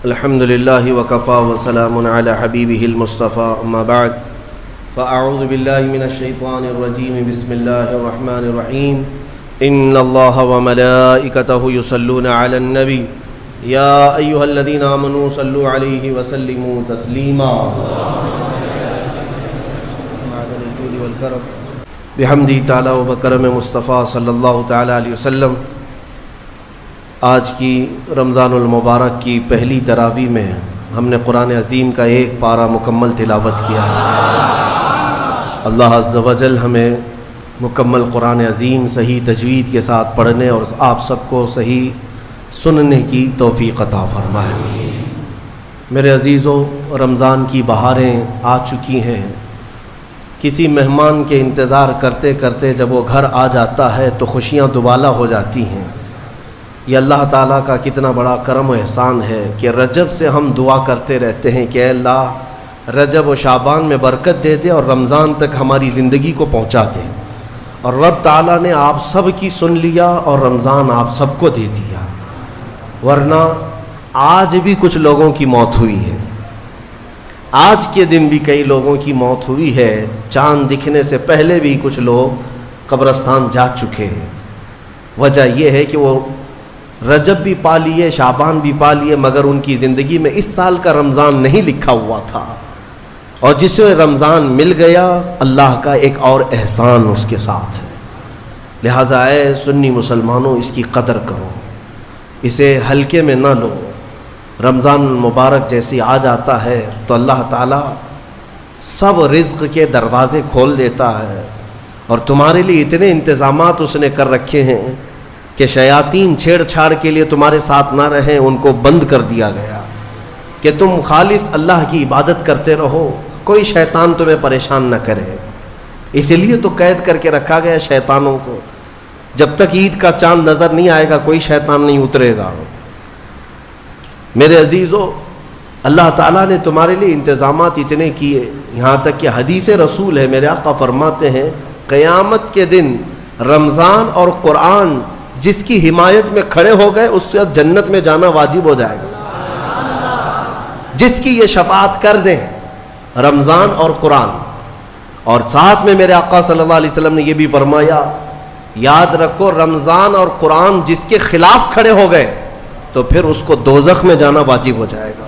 الحمد لله وكفى وسلام على حبيبه المصطفى أما بعد فأعوذ بالله من الشيطان الرجيم بسم الله الرحمن الرحيم إن الله وملائكته يصلون على النبي يا أيها الذين آمنوا صلوا عليه وسلموا تسليما معدن الجود والكرم بحمدہ تعالی و بکرم مصطفیٰ صلی اللہ تعالی علیہ وسلم۔ آج کی رمضان المبارک کی پہلی تراویح میں ہم نے قرآن عظیم کا ایک پارہ مکمل تلاوت کیا ہے۔ اللہ عز و جل ہمیں مکمل قرآن عظیم صحیح تجوید کے ساتھ پڑھنے اور آپ سب کو صحیح سننے کی توفیق عطا فرمائے۔ میرے عزیزو، رمضان کی بہاریں آ چکی ہیں۔ کسی مہمان کے انتظار کرتے کرتے جب وہ گھر آ جاتا ہے تو خوشیاں دوبالا ہو جاتی ہیں۔ یہ اللہ تعالیٰ کا کتنا بڑا کرم و احسان ہے کہ رجب سے ہم دعا کرتے رہتے ہیں کہ اے اللہ رجب و شعبان میں برکت دے دے اور رمضان تک ہماری زندگی کو پہنچا دے، اور رب تعالیٰ نے آپ سب کی سن لیا اور رمضان آپ سب کو دے دیا۔ ورنہ آج بھی کچھ لوگوں کی موت ہوئی ہے، آج کے دن بھی کئی لوگوں کی موت ہوئی ہے، چاند دکھنے سے پہلے بھی کچھ لوگ قبرستان جا چکے ہیں۔ وجہ یہ ہے کہ وہ رجب بھی پا لیے، شعبان بھی پا لیے، مگر ان کی زندگی میں اس سال کا رمضان نہیں لکھا ہوا تھا، اور جسے رمضان مل گیا اللہ کا ایک اور احسان اس کے ساتھ ہے۔ لہٰذا اے سنی مسلمانوں، اس کی قدر کرو، اسے ہلکے میں نہ لو۔ رمضان المبارک جیسے آ جاتا ہے تو اللہ تعالیٰ سب رزق کے دروازے کھول دیتا ہے، اور تمہارے لیے اتنے انتظامات اس نے کر رکھے ہیں کہ شیاطین چھیڑ چھاڑ کے لیے تمہارے ساتھ نہ رہیں، ان کو بند کر دیا گیا کہ تم خالص اللہ کی عبادت کرتے رہو، کوئی شیطان تمہیں پریشان نہ کرے۔ اس لیے تو قید کر کے رکھا گیا شیطانوں کو، جب تک عید کا چاند نظر نہیں آئے گا کوئی شیطان نہیں اترے گا۔ میرے عزیزو، اللہ تعالیٰ نے تمہارے لیے انتظامات اتنے کیے، یہاں تک کہ حدیث رسول ہے، میرے آقا فرماتے ہیں قیامت کے دن رمضان اور قرآن جس کی حمایت میں کھڑے ہو گئے اس سے جنت میں جانا واجب ہو جائے گا، جس کی یہ شفاعت کر دیں رمضان اور قرآن۔ اور ساتھ میں میرے آقا صلی اللہ علیہ وسلم نے یہ بھی فرمایا، یاد رکھو رمضان اور قرآن جس کے خلاف کھڑے ہو گئے تو پھر اس کو دوزخ میں جانا واجب ہو جائے گا۔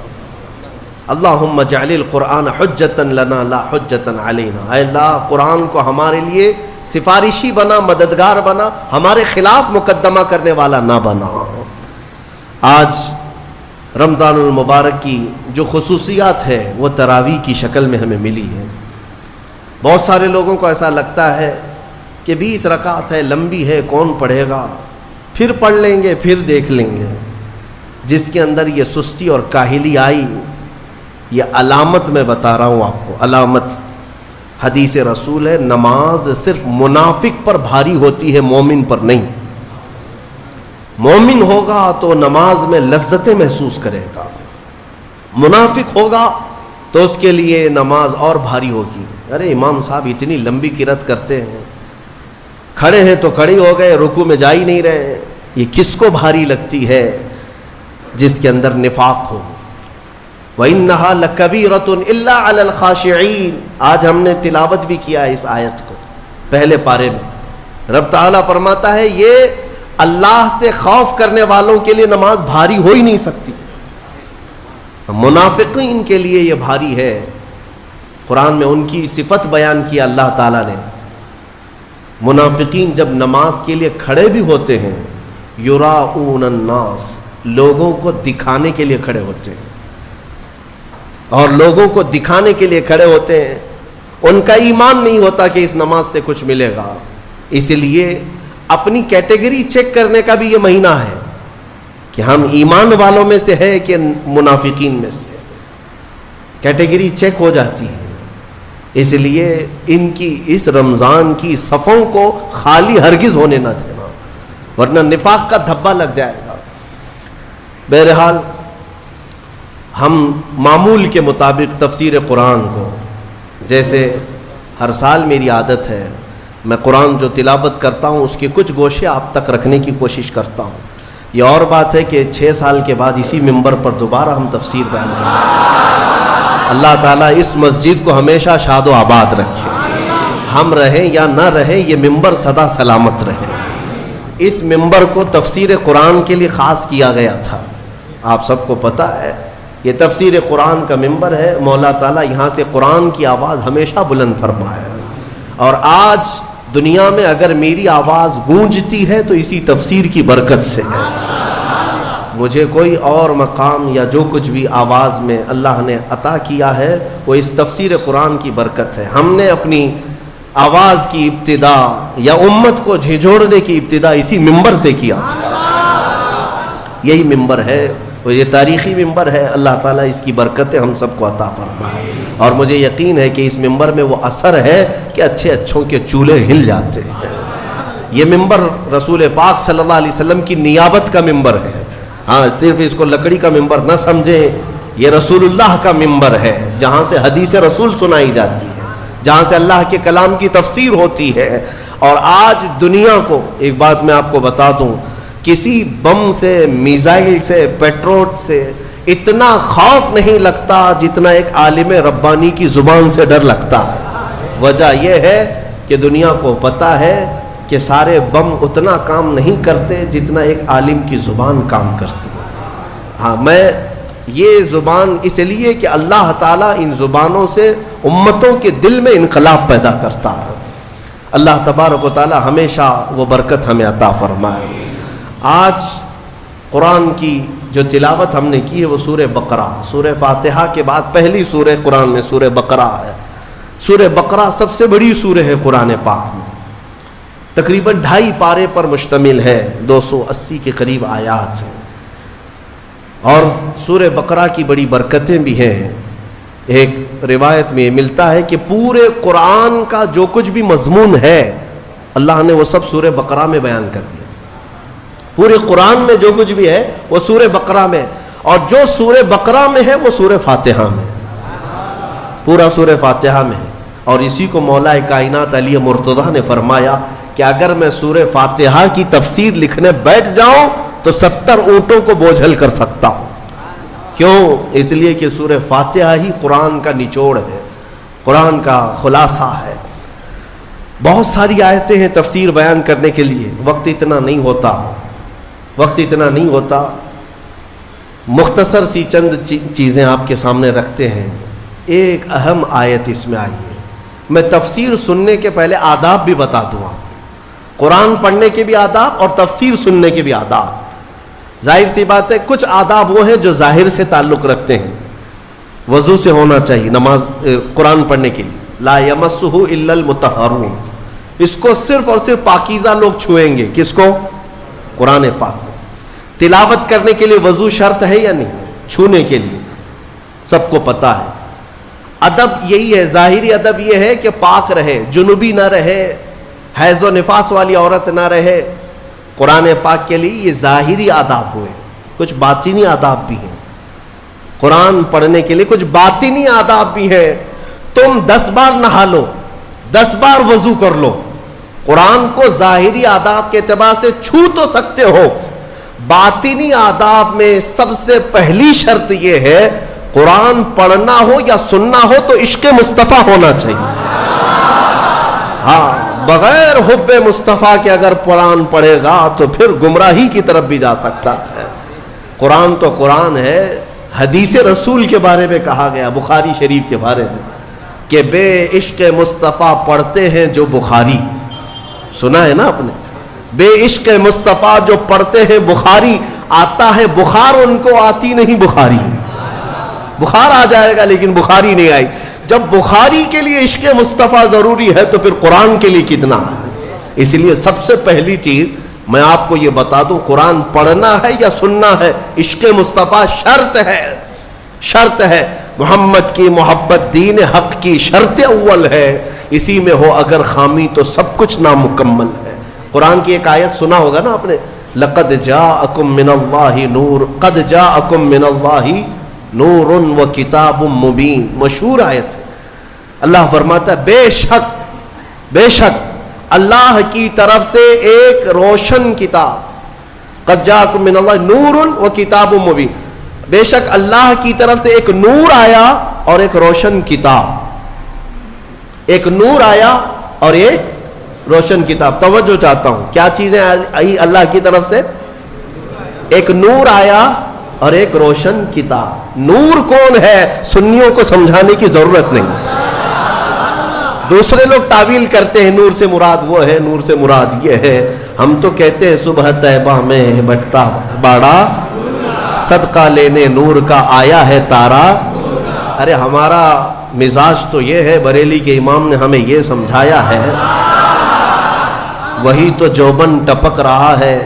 اللہم اجعل القرآن حجتا لنا لا حجتا علینا، اے اللہ قرآن کو ہمارے لیے سفارشی بنا، مددگار بنا، ہمارے خلاف مقدمہ کرنے والا نہ بنا۔ آج رمضان المبارک کی جو خصوصیات ہے وہ تراویح کی شکل میں ہمیں ملی ہے۔ بہت سارے لوگوں کو ایسا لگتا ہے کہ 20 رکعت ہے، لمبی ہے، کون پڑھے گا، پھر پڑھ لیں گے، پھر دیکھ لیں گے۔ جس کے اندر یہ سستی اور کاہلی آئی، یہ علامت میں بتا رہا ہوں آپ کو، علامت حدیث رسول ہے، نماز صرف منافق پر بھاری ہوتی ہے، مومن پر نہیں۔ مومن ہوگا تو نماز میں لذتیں محسوس کرے گا، منافق ہوگا تو اس کے لیے نماز اور بھاری ہوگی۔ ارے امام صاحب اتنی لمبی قرات کرتے ہیں، کھڑے ہیں تو کھڑے ہو گئے، رکوع میں جا ہی نہیں رہے، یہ کس کو بھاری لگتی ہے؟ جس کے اندر نفاق ہو۔ وَإِنَّهَا لَكَبِيرَةٌ إِلَّا عَلَى الْخَاشِعِينَ، آج ہم نے تلاوت بھی کیا اس آیت کو پہلے پارے میں۔ رب تعالیٰ فرماتا ہے یہ اللہ سے خوف کرنے والوں کے لیے نماز بھاری ہو ہی نہیں سکتی، منافقین کے لیے یہ بھاری ہے۔ قرآن میں ان کی صفت بیان کیا اللہ تعالیٰ نے۔ منافقین جب نماز کے لیے کھڑے بھی ہوتے ہیں، یراؤن الناس، لوگوں کو دکھانے کے لیے کھڑے ہوتے ہیں، اور لوگوں کو دکھانے کے لیے کھڑے ہوتے ہیں، ان کا ایمان نہیں ہوتا کہ اس نماز سے کچھ ملے گا۔ اس لیے اپنی کیٹیگری چیک کرنے کا بھی یہ مہینہ ہے کہ ہم ایمان والوں میں سے ہے کہ منافقین میں سے، کیٹیگری چیک ہو جاتی ہے۔ اس لیے ان کی اس رمضان کی صفوں کو خالی ہرگز ہونے نہ دینا، ورنہ نفاق کا دھبا لگ جائے گا۔ بہرحال ہم معمول کے مطابق تفسیر قرآن کو، جیسے ہر سال میری عادت ہے، میں قرآن جو تلاوت کرتا ہوں اس کے کچھ گوشے آپ تک رکھنے کی کوشش کرتا ہوں یہ اور بات ہے کہ 6 سال کے بعد اسی ممبر پر دوبارہ ہم تفسیر بیان کریں. اللہ تعالیٰ اس مسجد کو ہمیشہ شاد و آباد رکھے. ہم رہیں یا نہ رہیں یہ ممبر سدا سلامت رہے. اس ممبر کو تفسیر قرآن کے لیے خاص کیا گیا تھا. آپ سب کو پتہ ہے یہ تفسیر قرآن کا ممبر ہے. مولا تعالیٰ یہاں سے قرآن کی آواز ہمیشہ بلند فرمائے. اور آج دنیا میں اگر میری آواز گونجتی ہے تو اسی تفسیر کی برکت سے ہے. مجھے کوئی اور مقام یا جو کچھ بھی آواز میں اللہ نے عطا کیا ہے وہ اس تفسیر قرآن کی برکت ہے. ہم نے اپنی آواز کی ابتدا یا امت کو جھنجھوڑنے کی ابتدا اسی ممبر سے کیا تھا. یہی ممبر ہے، وہ یہ تاریخی ممبر ہے. اللہ تعالیٰ اس کی برکتیں ہم سب کو عطا فرمائے. اور مجھے یقین ہے کہ اس ممبر میں وہ اثر ہے کہ اچھے اچھوں کے چولہے ہل جاتے ہیں. یہ ممبر رسول پاک صلی اللہ علیہ وسلم کی نیابت کا ممبر ہے. ہاں، صرف اس کو لکڑی کا ممبر نہ سمجھیں. یہ رسول اللہ کا ممبر ہے جہاں سے حدیث رسول سنائی جاتی ہے، جہاں سے اللہ کے کلام کی تفسیر ہوتی ہے. اور آج دنیا کو ایک بات میں آپ کو بتا دوں، کسی بم سے، میزائل سے، پیٹرول سے اتنا خوف نہیں لگتا جتنا ایک عالم ربانی کی زبان سے ڈر لگتا ہے. وجہ یہ ہے کہ دنیا کو پتہ ہے کہ سارے بم اتنا کام نہیں کرتے جتنا ایک عالم کی زبان کام کرتی ہے. ہاں، میں یہ زبان اس لیے کہ اللہ تعالیٰ ان زبانوں سے امتوں کے دل میں انقلاب پیدا کرتا ہے. اللہ تبارک و تعالیٰ ہمیشہ وہ برکت ہمیں عطا فرمائے. آج قرآن کی جو تلاوت ہم نے کی ہے وہ سورہ بقرہ، سورہ فاتحہ کے بعد پہلی سورہ قرآن میں سورہ بقرہ ہے. سورہ بقرہ سب سے بڑی سورہ ہے قرآن پاک میں. تقریباً 2.5 پارے پر مشتمل ہے، 280 کے قریب آیات ہیں. اور سورہ بقرہ کی بڑی برکتیں بھی ہیں. ایک روایت میں ملتا ہے کہ پورے قرآن کا جو کچھ بھی مضمون ہے اللہ نے وہ سب سورہ بقرہ میں بیان کر دیا. پورے قرآن میں جو کچھ بھی ہے وہ سورہ بقرہ میں، اور جو سورہ بقرہ میں ہے وہ سورہ فاتحہ میں، پورا سورہ فاتحہ میں ہے. اور اسی کو مولا کائنات علی مرتضیٰ نے فرمایا کہ اگر میں سورہ فاتحہ کی تفسیر لکھنے بیٹھ جاؤں تو 70 اونٹوں کو بوجھل کر سکتا ہوں. کیوں؟ اس لیے کہ سورہ فاتحہ ہی قرآن کا نچوڑ ہے، قرآن کا خلاصہ ہے. بہت ساری آیتیں ہیں تفسیر بیان کرنے کے لیے، وقت اتنا نہیں ہوتا. مختصر سی چند چیزیں آپ کے سامنے رکھتے ہیں. ایک اہم آیت اس میں آئی ہے. میں تفسیر سننے کے پہلے آداب بھی بتا دوں آپ. قرآن پڑھنے کے بھی آداب اور تفسیر سننے کے بھی آداب. ظاہر سی بات ہے کچھ آداب وہ ہیں جو ظاہر سے تعلق رکھتے ہیں. وضو سے ہونا چاہیے نماز قرآن پڑھنے کے لیے. لا یمسہ الا المطہرون، اس کو صرف اور صرف پاکیزہ لوگ چھوئیں گے. کس کو؟ قرآن پاک کو. تلاوت کرنے کے لیے وضو شرط ہے یا نہیں؟ چھونے کے لیے سب کو پتہ ہے. ادب یہی ہے، ظاہری ادب یہ ہے کہ پاک رہے، جنوبی نہ رہے، حیض و نفاس والی عورت نہ رہے. قرآن پاک کے لیے یہ ظاہری آداب ہوئے. کچھ باطنی آداب بھی ہیں. قرآن پڑھنے کے لیے کچھ باطنی آداب بھی ہیں. تم 10 بار نہا لو، 10 بار وضو کر لو، قرآن کو ظاہری آداب کے اعتبار سے چھو تو سکتے ہو. باطنی آداب میں سب سے پہلی شرط یہ ہے قرآن پڑھنا ہو یا سننا ہو تو عشق مصطفیٰ ہونا چاہیے. ہاں، بغیر حب مصطفیٰ کے اگر قرآن پڑھے گا تو پھر گمراہی کی طرف بھی جا سکتا ہے. قرآن تو قرآن ہے. حدیث رسول کے بارے میں کہا گیا بخاری شریف کے بارے میں کہ بے عشق مصطفیٰ پڑھتے ہیں جو بخاری. سنا ہے نا آپ نے؟ بے عشق مصطفیٰ جو پڑھتے ہیں بخاری. آتا ہے بخار، ان کو آتی نہیں بخاری. بخار آ جائے گا لیکن بخاری نہیں آئی. جب بخاری کے لیے عشق مصطفیٰ ضروری ہے تو پھر قرآن کے لیے کتنا ہے. اس لیے سب سے پہلی چیز میں آپ کو یہ بتا دوں، قرآن پڑھنا ہے یا سننا ہے، عشق مصطفیٰ شرط ہے. شرط ہے. محمد کی محبت دین حق کی شرط اول ہے. اسی میں ہو اگر خامی تو سب کچھ نامکمل ہے. قرآن کی ایک آیت سنا ہوگا نا آپ نے، لقد جاءکم من اللہ نور، قد جاءکم من اللہ نور و کتاب مبین. مشہور آیت ہے. اللہ فرماتا ہے بے شک اللہ کی طرف سے ایک روشن کتاب، قد جاءکم من اللہ نور و کتاب مبین، بے شک اللہ کی طرف سے ایک نور آیا اور ایک روشن کتاب. ایک نور آیا اور ایک روشن کتاب. توجہ چاہتا ہوں، کیا چیزیں آئی اللہ کی طرف سے؟ ایک نور آیا اور ایک روشن کتاب. نور کون ہے سنیوں کو سمجھانے کی ضرورت نہیں. دوسرے لوگ تعویل کرتے ہیں نور سے مراد وہ ہے، نور سے مراد یہ ہے. ہم تو کہتے ہیں صبح طیبہ میں بٹتا باڑا، صدقہ لینے نور کا آیا ہے تارا. ارے ہمارا مزاج تو یہ ہے، بریلی کے امام نے ہمیں یہ سمجھایا ہے، وہی تو جوبن ٹپک رہا ہے،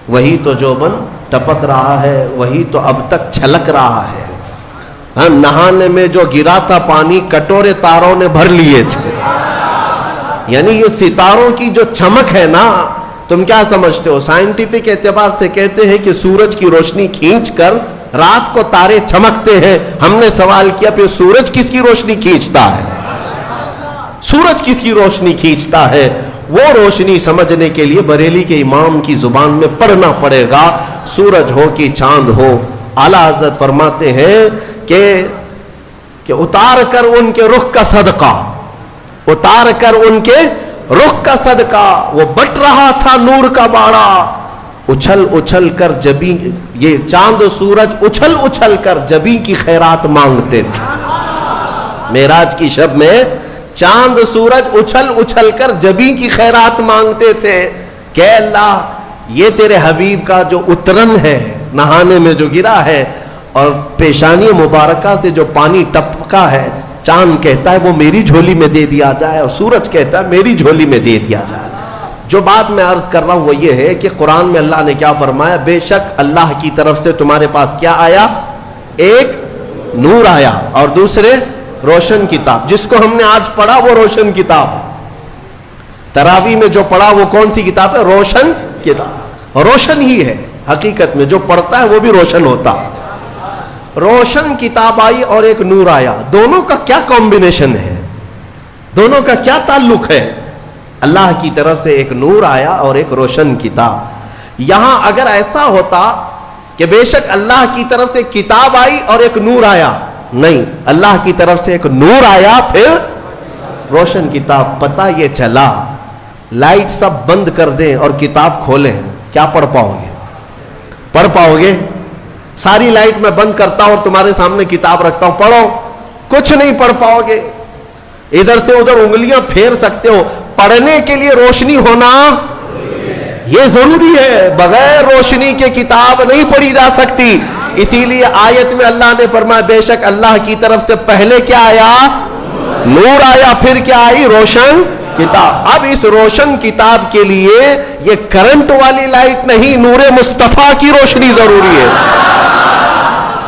وہی تو جوبن ٹپک رہا ہے، وہی تو اب تک چھلک رہا ہے. نہانے میں جو گرا تھا پانی کٹورے تاروں نے بھر لیے تھے. یعنی یہ ستاروں کی جو چمک ہے نا، تم کیا سمجھتے ہو؟ سائنٹیفک اعتبار سے کہتے ہیں کہ سورج کی روشنی کھینچ کر رات کو تارے چمکتے ہیں. ہم نے سوال کیا پھر سورج کس کی روشنی کھینچتا ہے؟ سورج کس کی روشنی کھینچتا ہے؟ وہ روشنی سمجھنے کے لیے بریلی کے امام کی زبان میں پڑھنا پڑے گا. سورج ہو کہ چاند ہو، اعلیٰ حضرت فرماتے ہیں کہ اتار کر ان کے رخ کا صدقہ، اتار کر ان کے رخ کا صدقہ، وہ بٹ رہا تھا نور کا باڑا. اچھل اچھل کر جبی، یہ چاند و سورج اچھل اچھل کر جبی کی خیرات مانگتے تھے. معراج کی شب میں چاند سورج اچھل اچھل کر جبی کی خیرات مانگتے تھے کہ اللہ یہ تیرے حبیب کا جو اترن ہے، نہانے میں جو گرا ہے اور پیشانی مبارکہ سے جو پانی ٹپکا ہے، چاند کہتا ہے وہ میری جھولی میں دے دیا جائے اور سورج کہتا ہے میری جھولی میں دے دیا جائے. جو بات میں عرض کر رہا ہوں وہ یہ ہے کہ قرآن میں اللہ نے کیا فرمایا؟ بے شک اللہ کی طرف سے تمہارے پاس کیا آیا؟ ایک نور آیا اور دوسرے روشن کتاب. جس کو ہم نے آج پڑھا وہ روشن کتاب. تراویح میں جو پڑھا وہ کون سی کتاب ہے؟ روشن کتاب. روشن ہی ہے حقیقت میں، جو پڑھتا ہے وہ بھی روشن ہوتا. روشن کتاب آئی اور ایک نور آیا. دونوں کا کیا کمبینیشن ہے؟ دونوں کا کیا تعلق ہے؟ اللہ کی طرف سے ایک نور آیا اور ایک روشن کتاب. یہاں اگر ایسا ہوتا کہ بے شک اللہ کی طرف سے کتاب آئی اور ایک نور آیا، نہیں، اللہ کی طرف سے ایک نور آیا پھر روشن کتاب. پتہ یہ چلا لائٹ سب بند کر دیں اور کتاب کھولیں، کیا پڑھ پاؤ گے؟ پڑھ پاؤ گے؟ ساری لائٹ میں بند کرتا ہوں اور تمہارے سامنے کتاب رکھتا ہوں، پڑھو، کچھ نہیں پڑھ پاؤ گے. ادھر سے ادھر انگلیاں پھیر سکتے ہو. پڑھنے کے لیے روشنی ہونا یہ ضروری ہے. بغیر روشنی کے کتاب نہیں پڑھی جا سکتی. اسی لیے آیت میں اللہ نے فرمایا بے شک اللہ کی طرف سے پہلے کیا آیا؟ نور آیا، پھر کیا آئی؟ روشن کتاب. اب اس روشن کتاب کے لیے یہ کرنٹ والی لائٹ نہیں، نور مصطفیٰ کی روشنی ضروری ہے.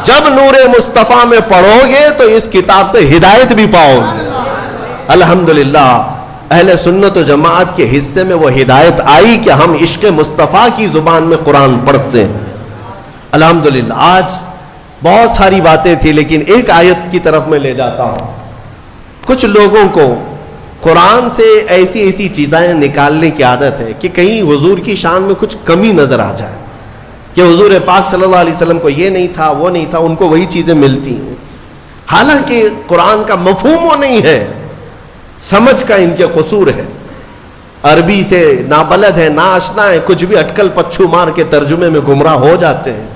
جب نور مصطفیٰ میں پڑھو گے تو اس کتاب سے ہدایت بھی پاؤ گے. الحمدللہ اہل سنت و جماعت کے حصے میں وہ ہدایت آئی کہ ہم عشق مصطفیٰ کی زبان میں قرآن پڑھتے ہیں. الحمدللہ. آج بہت ساری باتیں تھی لیکن ایک آیت کی طرف میں لے جاتا ہوں. کچھ لوگوں کو قرآن سے ایسی ایسی چیزیں نکالنے کی عادت ہے کہ کہیں حضور کی شان میں کچھ کمی نظر آ جائے کہ حضور پاک صلی اللہ علیہ وسلم کو یہ نہیں تھا، وہ نہیں تھا، ان کو وہی چیزیں ملتی ہیں. حالانکہ قرآن کا مفہوم وہ نہیں ہے، سمجھ کا ان کے قصور ہے. عربی سے نابلد ہے، ناآشنا ہے، کچھ بھی اٹکل پچھو مار کے ترجمے میں گمراہ ہو جاتے ہیں.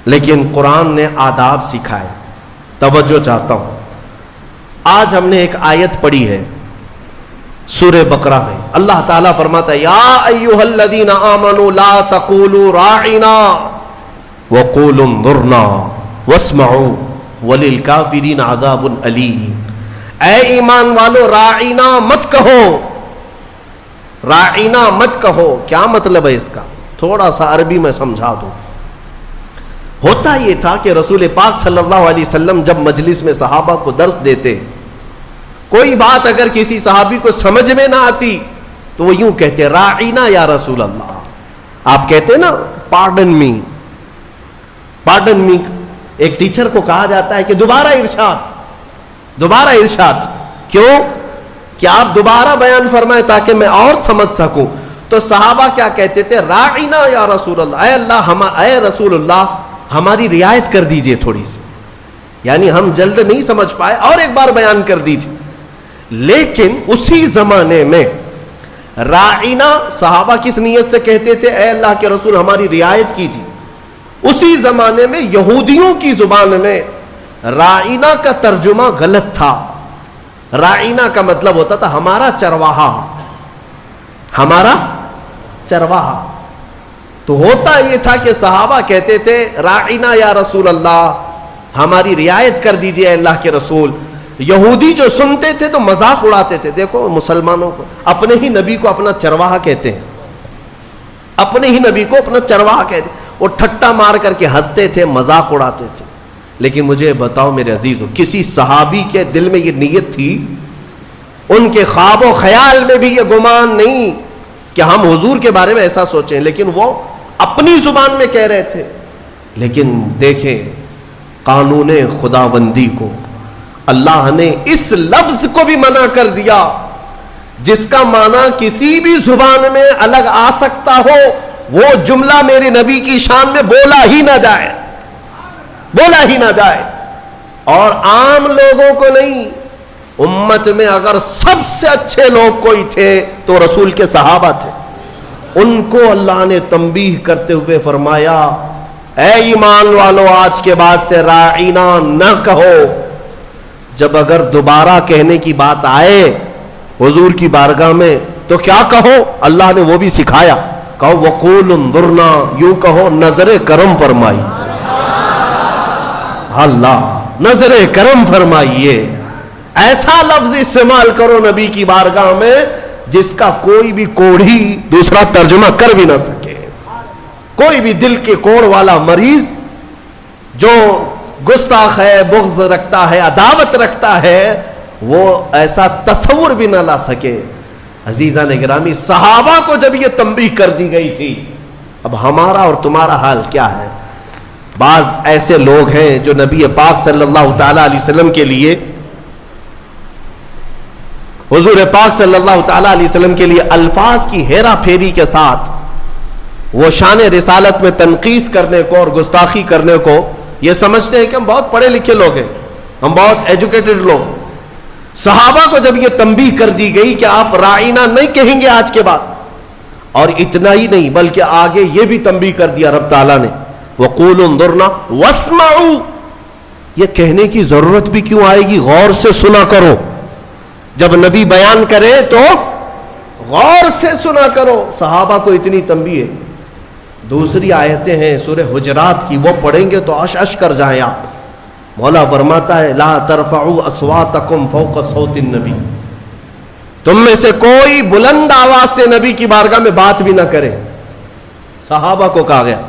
لیکن قرآن نے آداب سکھائے. توجہ چاہتا ہوں. آج ہم نے ایک آیت پڑھی ہے سورہ بقرہ میں. اللہ تعالیٰ فرماتا ہے یا ایھا الذین آمنوا لا تقولوا راعنا وقولوا انظرنا واسمعوا وللکافرین عذاب علیم. اے ایمان والو راعنا مت کہو، راعنا مت کہو. کیا مطلب ہے اس کا؟ تھوڑا سا عربی میں سمجھا دوں. ہوتا یہ تھا کہ رسول پاک صلی اللہ علیہ وسلم جب مجلس میں صحابہ کو درس دیتے، کوئی بات اگر کسی صحابی کو سمجھ میں نہ آتی تو وہ یوں کہتے راعینا یا رسول اللہ. آپ کہتے نا پارڈن می، پارڈن می. ایک ٹیچر کو کہا جاتا ہے کہ دوبارہ ارشاد، دوبارہ ارشاد. کیوں؟ کہ آپ دوبارہ بیان فرمائیں تاکہ میں اور سمجھ سکوں. تو تو صحابہ کیا کہتے تھے؟ راعنا یا رسول اللہ، اے اللہ اے رسول اللہ ہماری رعایت کر دیجئے تھوڑی سی، یعنی ہم جلد نہیں سمجھ پائے، اور ایک بار بیان کر دیجئے۔ لیکن اسی زمانے میں راعنا صحابہ کس نیت سے کہتے تھے؟ اے اللہ کے رسول ہماری رعایت کیجیے۔ اسی زمانے میں یہودیوں کی زبان میں راعنا کا ترجمہ غلط تھا۔ راعنا کا مطلب ہوتا تھا ہمارا چرواہا، ہمارا چرواہا۔ تو ہوتا یہ تھا کہ صحابہ کہتے تھے راعنا یا رسول اللہ ہماری رعایت کر دیجئے اے اللہ کے رسول۔ یہودی جو سنتے تھے تو مذاق اڑاتے تھے، دیکھو مسلمانوں کو اپنے ہی نبی کو اپنا چرواہا کہتے ہیں، اپنے ہی نبی کو اپنا چرواہا کہتے ہیں۔ وہ ٹھٹا مار کر کے ہنستے تھے، مذاق اڑاتے تھے۔ لیکن مجھے بتاؤ میرے عزیزو، کسی صحابی کے دل میں یہ نیت تھی؟ ان کے خواب و خیال میں بھی یہ گمان نہیں کہ ہم حضور کے بارے میں ایسا سوچیں، لیکن وہ اپنی زبان میں کہہ رہے تھے۔ لیکن دیکھیں قانون خداوندی کو، اللہ نے اس لفظ کو بھی منع کر دیا جس کا معنی کسی بھی زبان میں الگ آ سکتا ہو، وہ جملہ میرے نبی کی شان میں بولا ہی نہ جائے، بولا ہی نہ جائے۔ اور عام لوگوں کو نہیں، امت میں اگر سب سے اچھے لوگ کوئی تھے تو رسول کے صحابہ تھے۔ ان کو اللہ نے تنبیہ کرتے ہوئے فرمایا اے ایمان والو آج کے بعد سے راعینا نہ کہو، جب اگر دوبارہ کہنے کی بات آئے حضور کی بارگاہ میں تو کیا کہو؟ اللہ نے وہ بھی سکھایا، کہو وقول انظرنا، یوں کہو نظر کرم فرمائی، اللہ نظر کرم فرمائیے۔ ایسا لفظ استعمال کرو نبی کی بارگاہ میں جس کا کوئی بھی کوڑھی دوسرا ترجمہ کر بھی نہ سکے۔ کوئی بھی دل کے کوڑ والا مریض جو گستاخ ہے، بغض رکھتا ہے، عداوت رکھتا ہے، وہ ایسا تصور بھی نہ لا سکے۔ عزیزان گرامی، صحابہ کو جب یہ تنبیہ کر دی گئی تھی، اب ہمارا اور تمہارا حال کیا ہے؟ بعض ایسے لوگ ہیں جو نبی پاک صلی اللہ تعالی علیہ وسلم کے لیے، حضور پاک صلی اللہ تعالی علیہ وسلم کے لیے الفاظ کی ہیرا پھیری کے ساتھ وہ شان رسالت میں تنقیص کرنے کو اور گستاخی کرنے کو یہ سمجھتے ہیں کہ ہم بہت پڑھے لکھے لوگ ہیں، ہم بہت ایجوکیٹڈ لوگ ہیں۔ صحابہ کو جب یہ تنبیہ کر دی گئی کہ آپ راعینا نہیں کہیں گے آج کے بعد، اور اتنا ہی نہیں بلکہ آگے یہ بھی تنبیہ کر دیا رب تعالیٰ نے وَقُولُوا انظُرْنَا وَاسْمَعُوا، یہ کہنے کی ضرورت بھی کیوں آئے گی؟ غور سے سنا کرو، جب نبی بیان کرے تو غور سے سنا کرو۔ صحابہ کو اتنی تنبیہ ہے۔ دوسری آیتیں ہیں سورہ حجرات کی، وہ پڑھیں گے تو عش عش کر جائیں آپ۔ مولا فرماتا ہے لا ترفعوا اصواتکم فوق صوت النبی، تم میں سے کوئی بلند آواز سے نبی کی بارگاہ میں بات بھی نہ کرے۔ صحابہ کو کہا گیا۔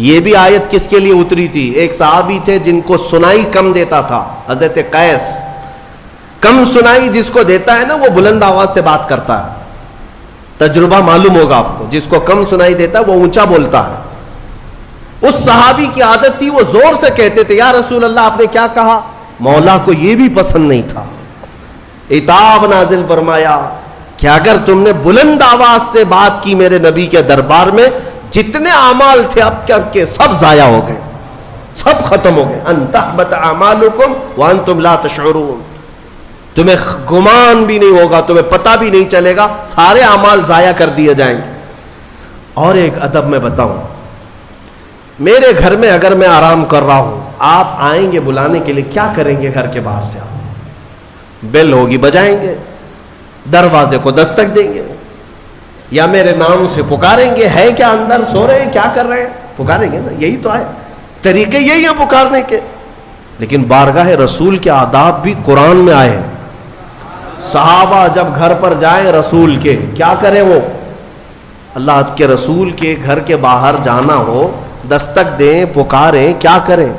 یہ بھی آیت کس کے لیے اتری تھی؟ ایک صحابی تھے جن کو سنائی کم دیتا تھا، حضرت قیس۔ کم سنائی جس کو دیتا ہے نا وہ بلند آواز سے بات کرتا ہے، تجربہ معلوم ہوگا آپ کو۔ جس کو کم سنائی دیتا ہے وہ اونچا بولتا ہے۔ اس صحابی کی عادت تھی، وہ زور سے کہتے تھے یا رسول اللہ آپ نے کیا کہا؟ مولا کو یہ بھی پسند نہیں تھا، عتاب نازل فرمایا کہ اگر تم نے بلند آواز سے بات کی میرے نبی کے دربار میں، جتنے اعمال تھے اب کے سب ضائع ہو گئے، سب ختم ہو گئے۔ ان تحبط اعمالکم وانتم لا تشعرون، تمہیں گمان بھی نہیں ہوگا، تمہیں پتہ بھی نہیں چلے گا، سارے اعمال ضائع کر دیے جائیں گے۔ اور ایک ادب میں بتاؤں، میرے گھر میں اگر میں آرام کر رہا ہوں، آپ آئیں گے بلانے کے لیے، کیا کریں گے؟ گھر کے باہر سے آپ بیل ہوگی بجائیں گے، دروازے کو دستک دیں گے، یا میرے نام سے پکاریں گے، ہے کیا اندر سو رہے ہیں، کیا کر رہے ہیں؟ پکاریں گے نا، یہی تو ہے، طریقے یہی ہیں پکارنے کے۔ لیکن بارگاہ رسول کے آداب بھی قرآن میں آئے ہیں۔ صحابہ جب گھر پر جائیں رسول کے، کیا کریں؟ وہ اللہ کے رسول کے گھر کے باہر جانا ہو، دستک دیں، پکاریں، کیا کریں؟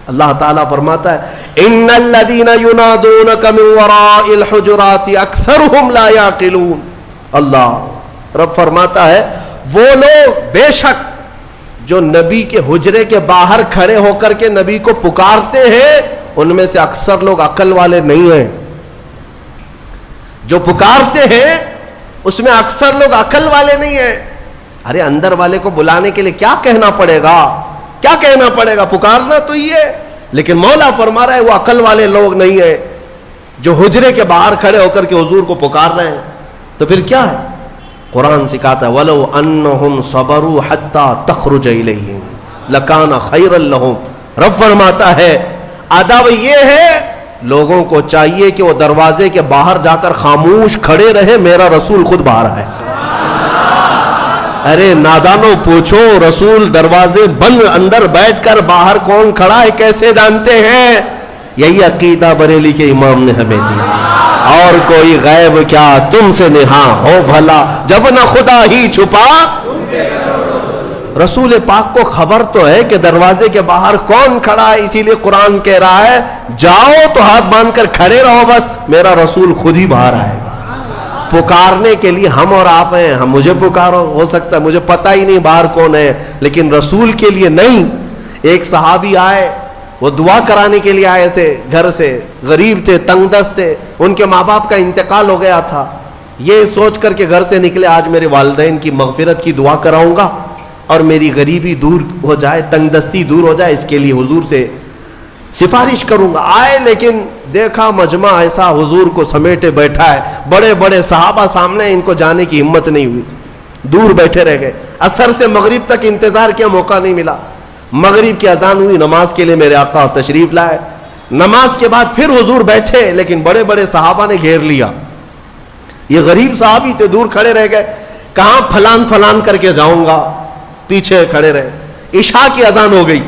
اللہ تعالیٰ فرماتا ہے ان الذین ینادونک من وراء الحجرات اکثرهم لا یعقلون۔ اللہ رب فرماتا ہے وہ لوگ بے شک جو نبی کے حجرے کے باہر کھڑے ہو کر کے نبی کو پکارتے ہیں، ان میں سے اکثر لوگ عقل والے نہیں ہیں۔ جو پکارتے ہیں اس میں اکثر لوگ عقل والے نہیں ہیں. ارے اندر والے کو بلانے کے لیے کیا کہنا پڑے گا, کیا کہنا پڑے گا, پکارنا تو یہ ہے. لیکن مولا فرما رہا ہے وہ عقل والے لوگ نہیں ہیں جو حجرے کے باہر کھڑے ہو کر کے حضور کو پکار رہے ہیں. تو پھر کیا ہے؟ قرآن سکھاتا ہے وَلَوْ أَنَّهُمْ صَبَرُوا حَتَّى تَخْرُجَ إِلَيْهِمْ لَكَانَ خَيْرًا لَهُمْ. رب فرماتا ہے آداب یہ ہے لوگوں کو چاہیے کہ وہ دروازے کے باہر جا کر خاموش کھڑے رہے, میرا رسول خود باہر ہے. ارے نادانوں پوچھو, رسول دروازے بند اندر بیٹھ کر باہر کون کھڑا ہے کیسے جانتے ہیں؟ یہی عقیدہ بریلی کے امام نے ہمیں دیا. اور کوئی غیب کیا تم سے نہاں ہو بھلا, جب نہ خدا ہی چھپا. رسول پاک کو خبر تو ہے کہ دروازے کے باہر کون کھڑا ہے, اسی لیے قرآن کہہ رہا ہے جاؤ تو ہاتھ باندھ کر کھڑے رہو, بس میرا رسول خود ہی باہر آئے گا. پکارنے کے لیے ہم اور آپ ہیں, ہم مجھے پکارو, ہو سکتا ہے مجھے پتہ ہی نہیں باہر کون ہے, لیکن رسول کے لیے نہیں. ایک صحابی آئے, وہ دعا کرانے کے لیے آئے تھے, گھر سے غریب تھے, تنگ دست تھے, ان کے ماں باپ کا انتقال ہو گیا تھا. یہ سوچ کر کے گھر سے نکلے آج میرے والدین کی مغفرت کی دعا کراؤں گا اور میری غریبی دور ہو جائے, تنگ دستی دور ہو جائے, اس کے لیے حضور سے سفارش کروں گا. آئے لیکن دیکھا مجمع ایسا حضور کو سمیٹے بیٹھا ہے, بڑے بڑے صحابہ سامنے, ان کو جانے کی ہمت نہیں ہوئی, دور بیٹھے رہ گئے. عصر سے مغرب تک انتظار کیا, موقع نہیں ملا. مغرب کی اذان ہوئی, نماز کے لیے میرے آقا تشریف لائے. نماز کے بعد پھر حضور بیٹھے, لیکن بڑے بڑے صحابہ نے گھیر لیا. یہ غریب صحابی تھے, دور کھڑے رہ گئے, کہاں پھلان پھلان کر کے جاؤں گا, پیچھے کھڑے رہے. عشاء کی اذان ہو گئی,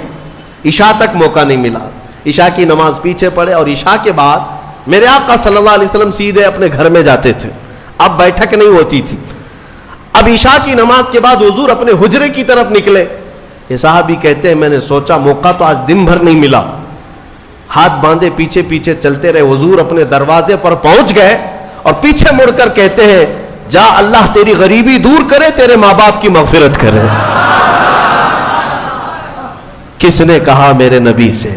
عشاء تک موقع نہیں ملا. عشاء کی نماز پیچھے پڑے, اور عشاء کے بعد میرے آقا صلی اللہ علیہ وسلم سیدھے اپنے گھر میں جاتے تھے, اب بیٹھک نہیں ہوتی تھی. اب عشاء کی نماز کے بعد حضور اپنے حجرے کی طرف نکلے. یہ صحابی کہتے ہیں میں نے سوچا موقع تو آج دن بھر نہیں ملا, ہاتھ باندھے پیچھے پیچھے چلتے رہے. حضور اپنے دروازے پر پہنچ گئے اور پیچھے مڑ کر کہتے ہیں جا اللہ تیری غریبی دور کرے, تیرے ماں باپ کی مغفرت کرے. کس نے کہا میرے نبی سے,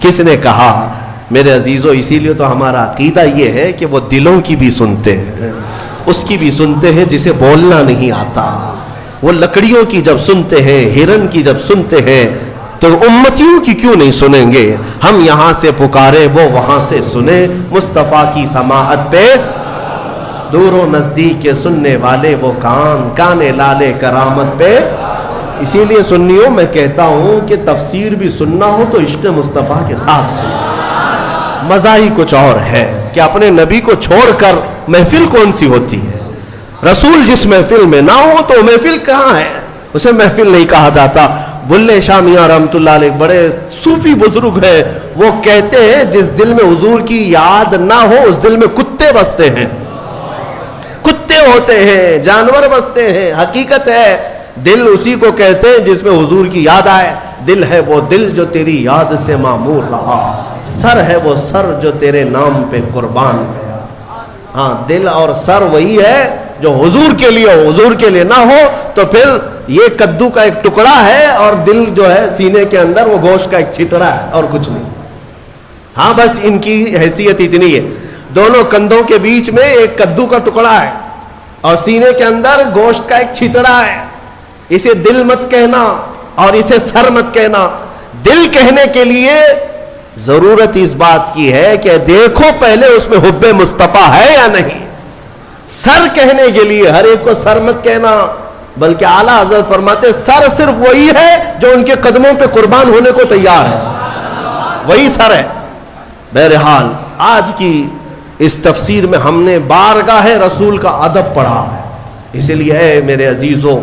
کس نے کہا میرے عزیزوں؟ اسی لیے تو ہمارا عقیدہ یہ ہے کہ وہ دلوں کی بھی سنتے ہیں, اس کی بھی سنتے ہیں جسے بولنا نہیں آتا. وہ لکڑیوں کی جب سنتے ہیں, ہرن کی جب سنتے ہیں, تو امتیوں کی کیوں نہیں سنیں گے؟ ہم یہاں سے پکارے وہ وہاں سے سنے, مصطفیٰ کی سماعت پہ دور و نزدیک کے سننے والے وہ کان, کانے لالے کرامت پہ. اسی لیے سنیوں میں کہتا ہوں کہ تفسیر بھی سننا ہو تو عشق مصطفیٰ کے ساتھ سنو. مزہ ہی کچھ اور ہے کہ اپنے نبی کو چھوڑ کر محفل کون سی ہوتی ہے. رسول جس محفل میں نہ ہو تو محفل کہاں ہے, اسے محفل نہیں کہا جاتا. بلے شاہ میاں رحمۃ اللہ علیہ بڑے صوفی بزرگ ہیں, وہ کہتے ہیں جس دل میں حضور کی یاد نہ ہو اس دل میں کتے بستے ہیں, کتے ہوتے ہیں, جانور بستے ہیں. حقیقت ہے دل اسی کو کہتے ہیں جس میں حضور کی یاد آئے. دل ہے وہ دل جو تیری یاد سے معمور رہا, سر ہے وہ سر جو تیرے نام پہ قربان گیا. ہاں دل اور سر وہی ہے جو حضور کے لیے ہو, حضور کے لیے نہ ہو تو پھر یہ کدو کا ایک ٹکڑا ہے اور دل جو ہے سینے کے اندر وہ گوشت کا ایک چھتڑا ہے اور کچھ نہیں. ہاں بس ان کی حیثیت اتنی ہے, دونوں کندھوں کے بیچ میں ایک کدو کا ٹکڑا ہے اور سینے کے اندر گوشت کا ایک چھتڑا ہے. اسے دل مت کہنا اور اسے سر مت کہنا. دل کہنے کے لیے ضرورت اس بات کی ہے کہ دیکھو پہلے اس میں حب مصطفیٰ ہے یا نہیں. سر کہنے کے لیے ہر ایک کو سر مت کہنا, بلکہ اعلیٰ حضرت فرماتے سر صرف وہی ہے جو ان کے قدموں پہ قربان ہونے کو تیار ہے, وہی سر ہے. بہرحال آج کی اس تفسیر میں ہم نے بارگاہ رسول کا ادب پڑھا ہے. اسی لیے اے میرے عزیزوں,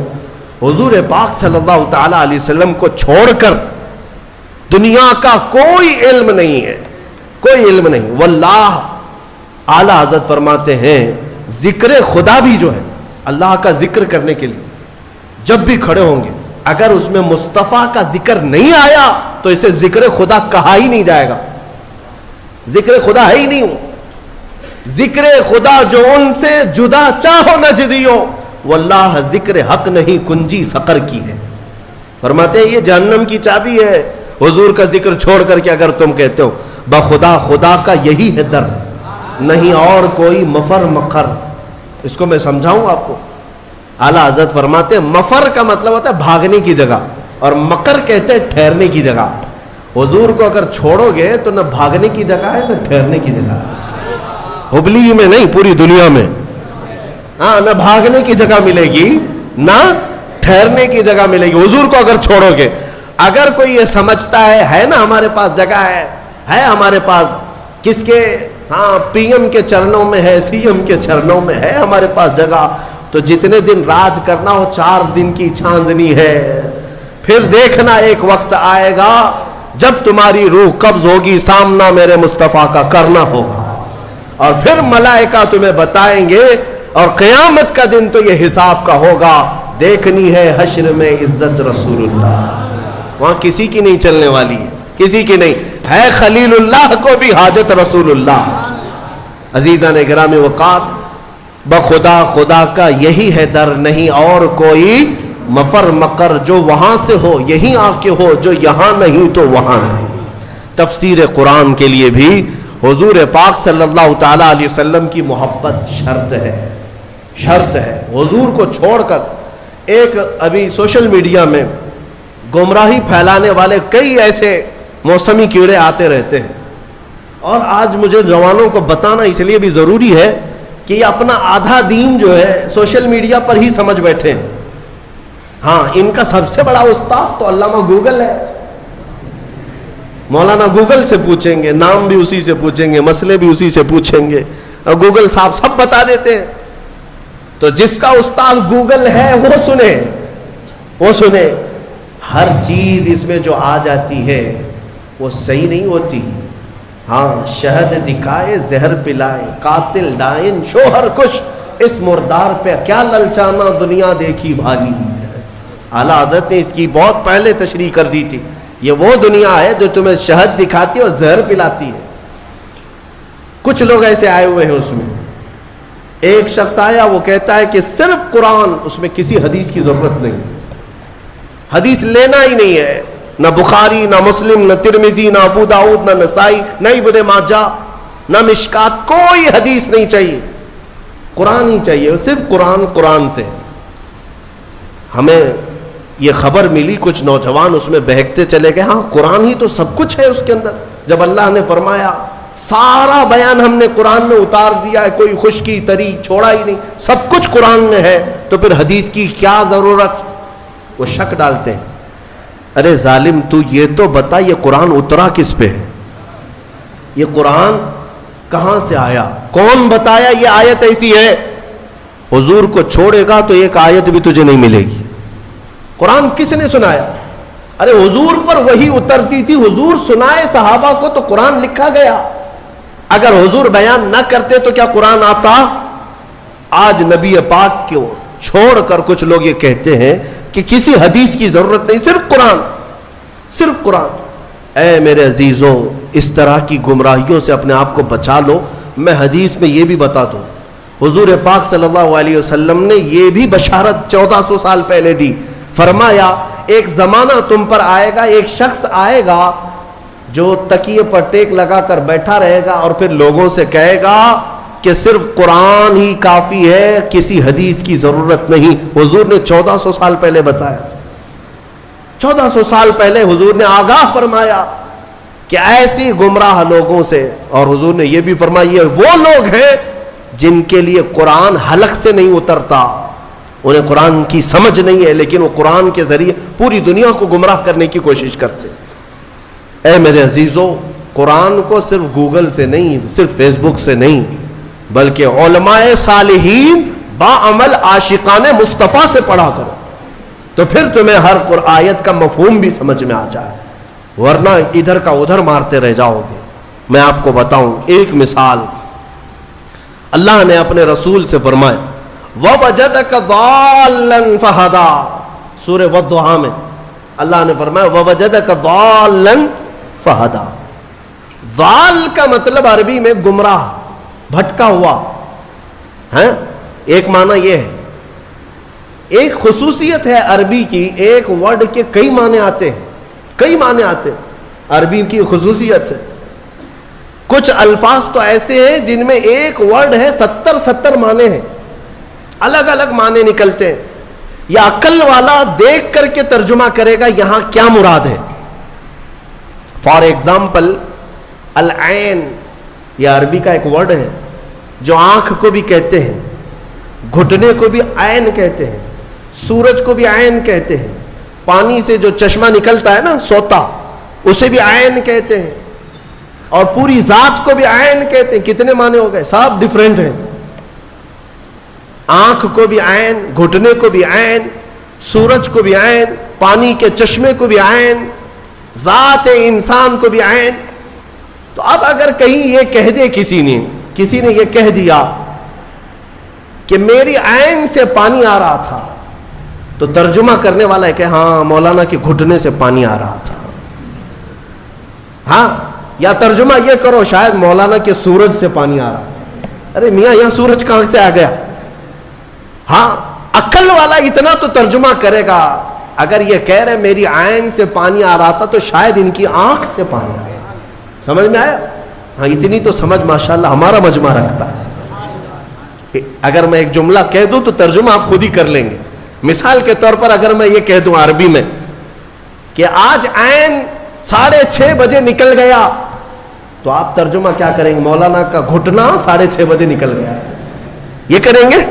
حضور پاک صلی اللہ تعالی علیہ وسلم کو چھوڑ کر دنیا کا کوئی علم نہیں ہے, کوئی علم نہیں. واللہ اعلیٰ حضرت فرماتے ہیں ذکر خدا بھی جو ہے اللہ کا ذکر کرنے کے لیے جب بھی کھڑے ہوں گے, اگر اس میں مصطفیٰ کا ذکر نہیں آیا تو اسے ذکر خدا کہا ہی نہیں جائے گا. ذکر خدا ہے ہی نہیں. ذکر خدا جو ان سے جدا چاہو نجدیو, واللہ ذکر حق نہیں کنجی سقر کی ہے. فرماتے ہیں یہ جہنم کی چابی ہے. حضور کا ذکر چھوڑ کر کے اگر تم کہتے ہو بخدا خدا کا یہی ہے در, نہیں اور کوئی مفر مخر. اس کو میں سمجھاؤں آپ کو. اعلیٰ حضرت فرماتے ہیں مفر کا مطلب ہوتا ہے بھاگنے کی جگہ, اور مکر کہتے ہیں ٹھہرنے کی جگہ. حضور کو اگر چھوڑو گے تو نہ بھاگنے کی جگہ ہے نہ ٹھہرنے کی جگہ ہے. ہبلی میں نہیں, پوری دنیا میں. ہاں, نہ بھاگنے کی جگہ ملے گی نہ ٹھہرنے کی جگہ ملے گی حضور کو اگر چھوڑو گے. اگر کوئی یہ سمجھتا ہے نا ہمارے پاس جگہ ہے ہمارے پاس, کس کے, ہاں پی ایم کے چرنوں میں ہے, سی ایم کے چرنوں میں ہے ہمارے پاس جگہ, تو جتنے دن راج کرنا ہو 4 دن کی چاندنی ہے. پھر دیکھنا ایک وقت آئے گا جب تمہاری روح قبض ہوگی, سامنا میرے مصطفیٰ کا کرنا ہوگا, اور پھر ملائکہ تمہیں بتائیں گے, اور قیامت کا دن تو یہ حساب کا ہوگا. دیکھنی ہے حشر میں عزت رسول اللہ, وہاں کسی کی نہیں چلنے والی ہے, کسی کی نہیں ہے. خلیل اللہ کو بھی حاجت رسول اللہ. عزیزان گرامی وقار, بخدا خدا کا یہی ہے در, نہیں اور کوئی مفر مکر. جو وہاں سے ہو یہیں آ کے ہو, جو یہاں نہیں تو وہاں نہیں. تفسیر قرآن کے لیے بھی حضور پاک صلی اللہ تعالیٰ علیہ وسلم کی محبت شرط ہے, شرط ہے. حضور کو چھوڑ کر ایک ابھی سوشل میڈیا میں گمراہی پھیلانے والے کئی ایسے موسمی کیڑے آتے رہتے ہیں, اور آج مجھے جوانوں کو بتانا اس لیے بھی ضروری ہے کہ یہ اپنا آدھا دین جو ہے سوشل میڈیا پر ہی سمجھ بیٹھے ہیں. ہاں, ان کا سب سے بڑا استاد تو علامہ گوگل ہے. مولانا گوگل سے پوچھیں گے, نام بھی اسی سے پوچھیں گے, مسئلے بھی اسی سے پوچھیں گے, اور گوگل صاحب سب بتا دیتے ہیں. تو جس کا استاد گوگل ہے وہ سنے. ہر چیز اس میں جو آ جاتی ہے وہ صحیح نہیں ہوتی. ہاں, شہد دکھائے زہر پلائے, قاتل ڈائن شوہر کش, اس مردار پہ کیا للچانا دنیا دیکھی بھالی. اعلیٰ حضرت نے اس کی بہت پہلے تشریح کر دی تھی. یہ وہ دنیا ہے جو تمہیں شہد دکھاتی ہے اور زہر پلاتی ہے. کچھ لوگ ایسے آئے ہوئے ہیں اس میں. ایک شخص آیا, وہ کہتا ہے کہ صرف قرآن, اس میں کسی حدیث کی ضرورت نہیں, حدیث لینا ہی نہیں ہے, نہ بخاری نہ مسلم نہ ترمذی نہ ابو داؤد نہ نسائی نہ ابن ماجہ نہ مشکات, کوئی حدیث نہیں چاہیے, قرآن ہی چاہیے, صرف قرآن سے. ہمیں یہ خبر ملی, کچھ نوجوان اس میں بہکتے چلے گئے, ہاں قرآن ہی تو سب کچھ ہے اس کے اندر. جب اللہ نے فرمایا سارا بیان ہم نے قرآن میں اتار دیا ہے, کوئی خشکی تری چھوڑا ہی نہیں, سب کچھ قرآن میں ہے, تو پھر حدیث کی کیا ضرورت. وہ شک ڈالتے ہیں. ارے ظالم, تو یہ تو بتا یہ قرآن اترا کس پہ ہے, یہ قرآن کہاں سے آیا, کون بتایا یہ آیت ایسی ہے. حضور کو چھوڑے گا تو ایک آیت بھی تجھے نہیں ملے گی. قرآن کس نے سنایا؟ ارے حضور پر وہی اترتی تھی, حضور سنائے صحابہ کو تو قرآن لکھا گیا. اگر حضور بیان نہ کرتے تو کیا قرآن آتا؟ آج نبی پاک کو چھوڑ کر کچھ لوگ یہ کہتے ہیں کہ کسی حدیث کی ضرورت نہیں, صرف قرآن, صرف قرآن. اے میرے عزیزوں, اس طرح کی گمراہیوں سے اپنے آپ کو بچا لو. میں حدیث میں یہ بھی بتا دوں, حضور پاک صلی اللہ علیہ وسلم نے یہ بھی بشارت 1400 سال پہلے دی. فرمایا ایک زمانہ تم پر آئے گا, ایک شخص آئے گا جو تکیے پر ٹیک لگا کر بیٹھا رہے گا, اور پھر لوگوں سے کہے گا کہ صرف قرآن ہی کافی ہے, کسی حدیث کی ضرورت نہیں. حضور نے 1400 سال پہلے بتایا تھا. 1400 سال پہلے حضور نے آگاہ فرمایا کہ ایسی گمراہ لوگوں سے, اور حضور نے یہ بھی فرمایا یہ وہ لوگ ہیں جن کے لیے قرآن حلق سے نہیں اترتا, انہیں قرآن کی سمجھ نہیں ہے, لیکن وہ قرآن کے ذریعے پوری دنیا کو گمراہ کرنے کی کوشش کرتے. اے میرے عزیزوں, قرآن کو صرف گوگل سے نہیں, صرف فیس بک سے نہیں, بلکہ علماء صالحین باعمل عاشقان مصطفیٰ سے پڑھا کرو, تو پھر تمہیں ہر آیت کا مفہوم بھی سمجھ میں آ جائے, ورنہ ادھر کا ادھر مارتے رہ جاؤ گے. میں آپ کو بتاؤں ایک مثال, اللہ نے اپنے رسول سے فرمایا وَوَجَدَكَ ضَالًّا فَهَدَى, سورہ والضحیٰ میں اللہ نے فرمایا وَوَجَدَكَ ضَالًّا فَهَدَى. ضال کا مطلب عربی میں گمراہ, بھٹکا ہوا ہے. ایک معنی یہ ہے, ایک خصوصیت ہے عربی کی, ایک ورڈ کے کئی معنی آتے ہیں, کئی معنی آتے ہیں, عربی کی خصوصیت ہے. کچھ الفاظ تو ایسے ہیں جن میں ایک ورڈ ہے 70 معنی ہیں, الگ الگ معنی نکلتے ہیں. یا عقل والا دیکھ کر کے ترجمہ کرے گا یہاں کیا مراد ہے. فار ایگزامپل العین، یہ عربی کا ایک ورڈ ہے جو آنکھ کو بھی کہتے ہیں، گھٹنے کو بھی عین کہتے ہیں، سورج کو بھی عین کہتے ہیں، پانی سے جو چشمہ نکلتا ہے نا سوتا، اسے بھی عین کہتے ہیں، اور پوری ذات کو بھی عین کہتے ہیں. کتنے معنی ہو گئے؟ سب ڈیفرنٹ ہیں. آنکھ کو بھی عین، گھٹنے کو بھی عین، سورج کو بھی عین، پانی کے چشمے کو بھی عین، ذات انسان کو بھی عین. تو اب اگر کہیں یہ کہہ دے کسی نے یہ کہہ دیا کہ میری عین سے پانی آ رہا تھا، تو ترجمہ کرنے والا ہے کہ ہاں مولانا کے گھٹنے سے پانی آ رہا تھا. ہاں، یا ترجمہ یہ کرو شاید مولانا کے سورج سے پانی آ رہا تھا. ارے میاں یہاں سورج کہاں سے آ گیا؟ ہاں، عقل والا اتنا تو ترجمہ کرے گا. اگر یہ کہہ رہے میری عین سے پانی آ رہا تھا تو شاید ان کی آنکھ سے پانی آ گیا. سمجھ میں آیا؟ ہاں، اتنی تو سمجھ ماشاءاللہ ہمارا مجمع رکھتا ہے. اگر میں ایک جملہ کہہ دوں تو ترجمہ آپ خود ہی کر لیں گے. مثال کے طور پر اگر میں یہ کہہ دوں عربی میں کہ آج عین 6:30 بجے نکل گیا، تو آپ ترجمہ کیا کریں گے؟ مولانا کا گھٹنا 6:30 بجے نکل گیا. یہ کریں گے؟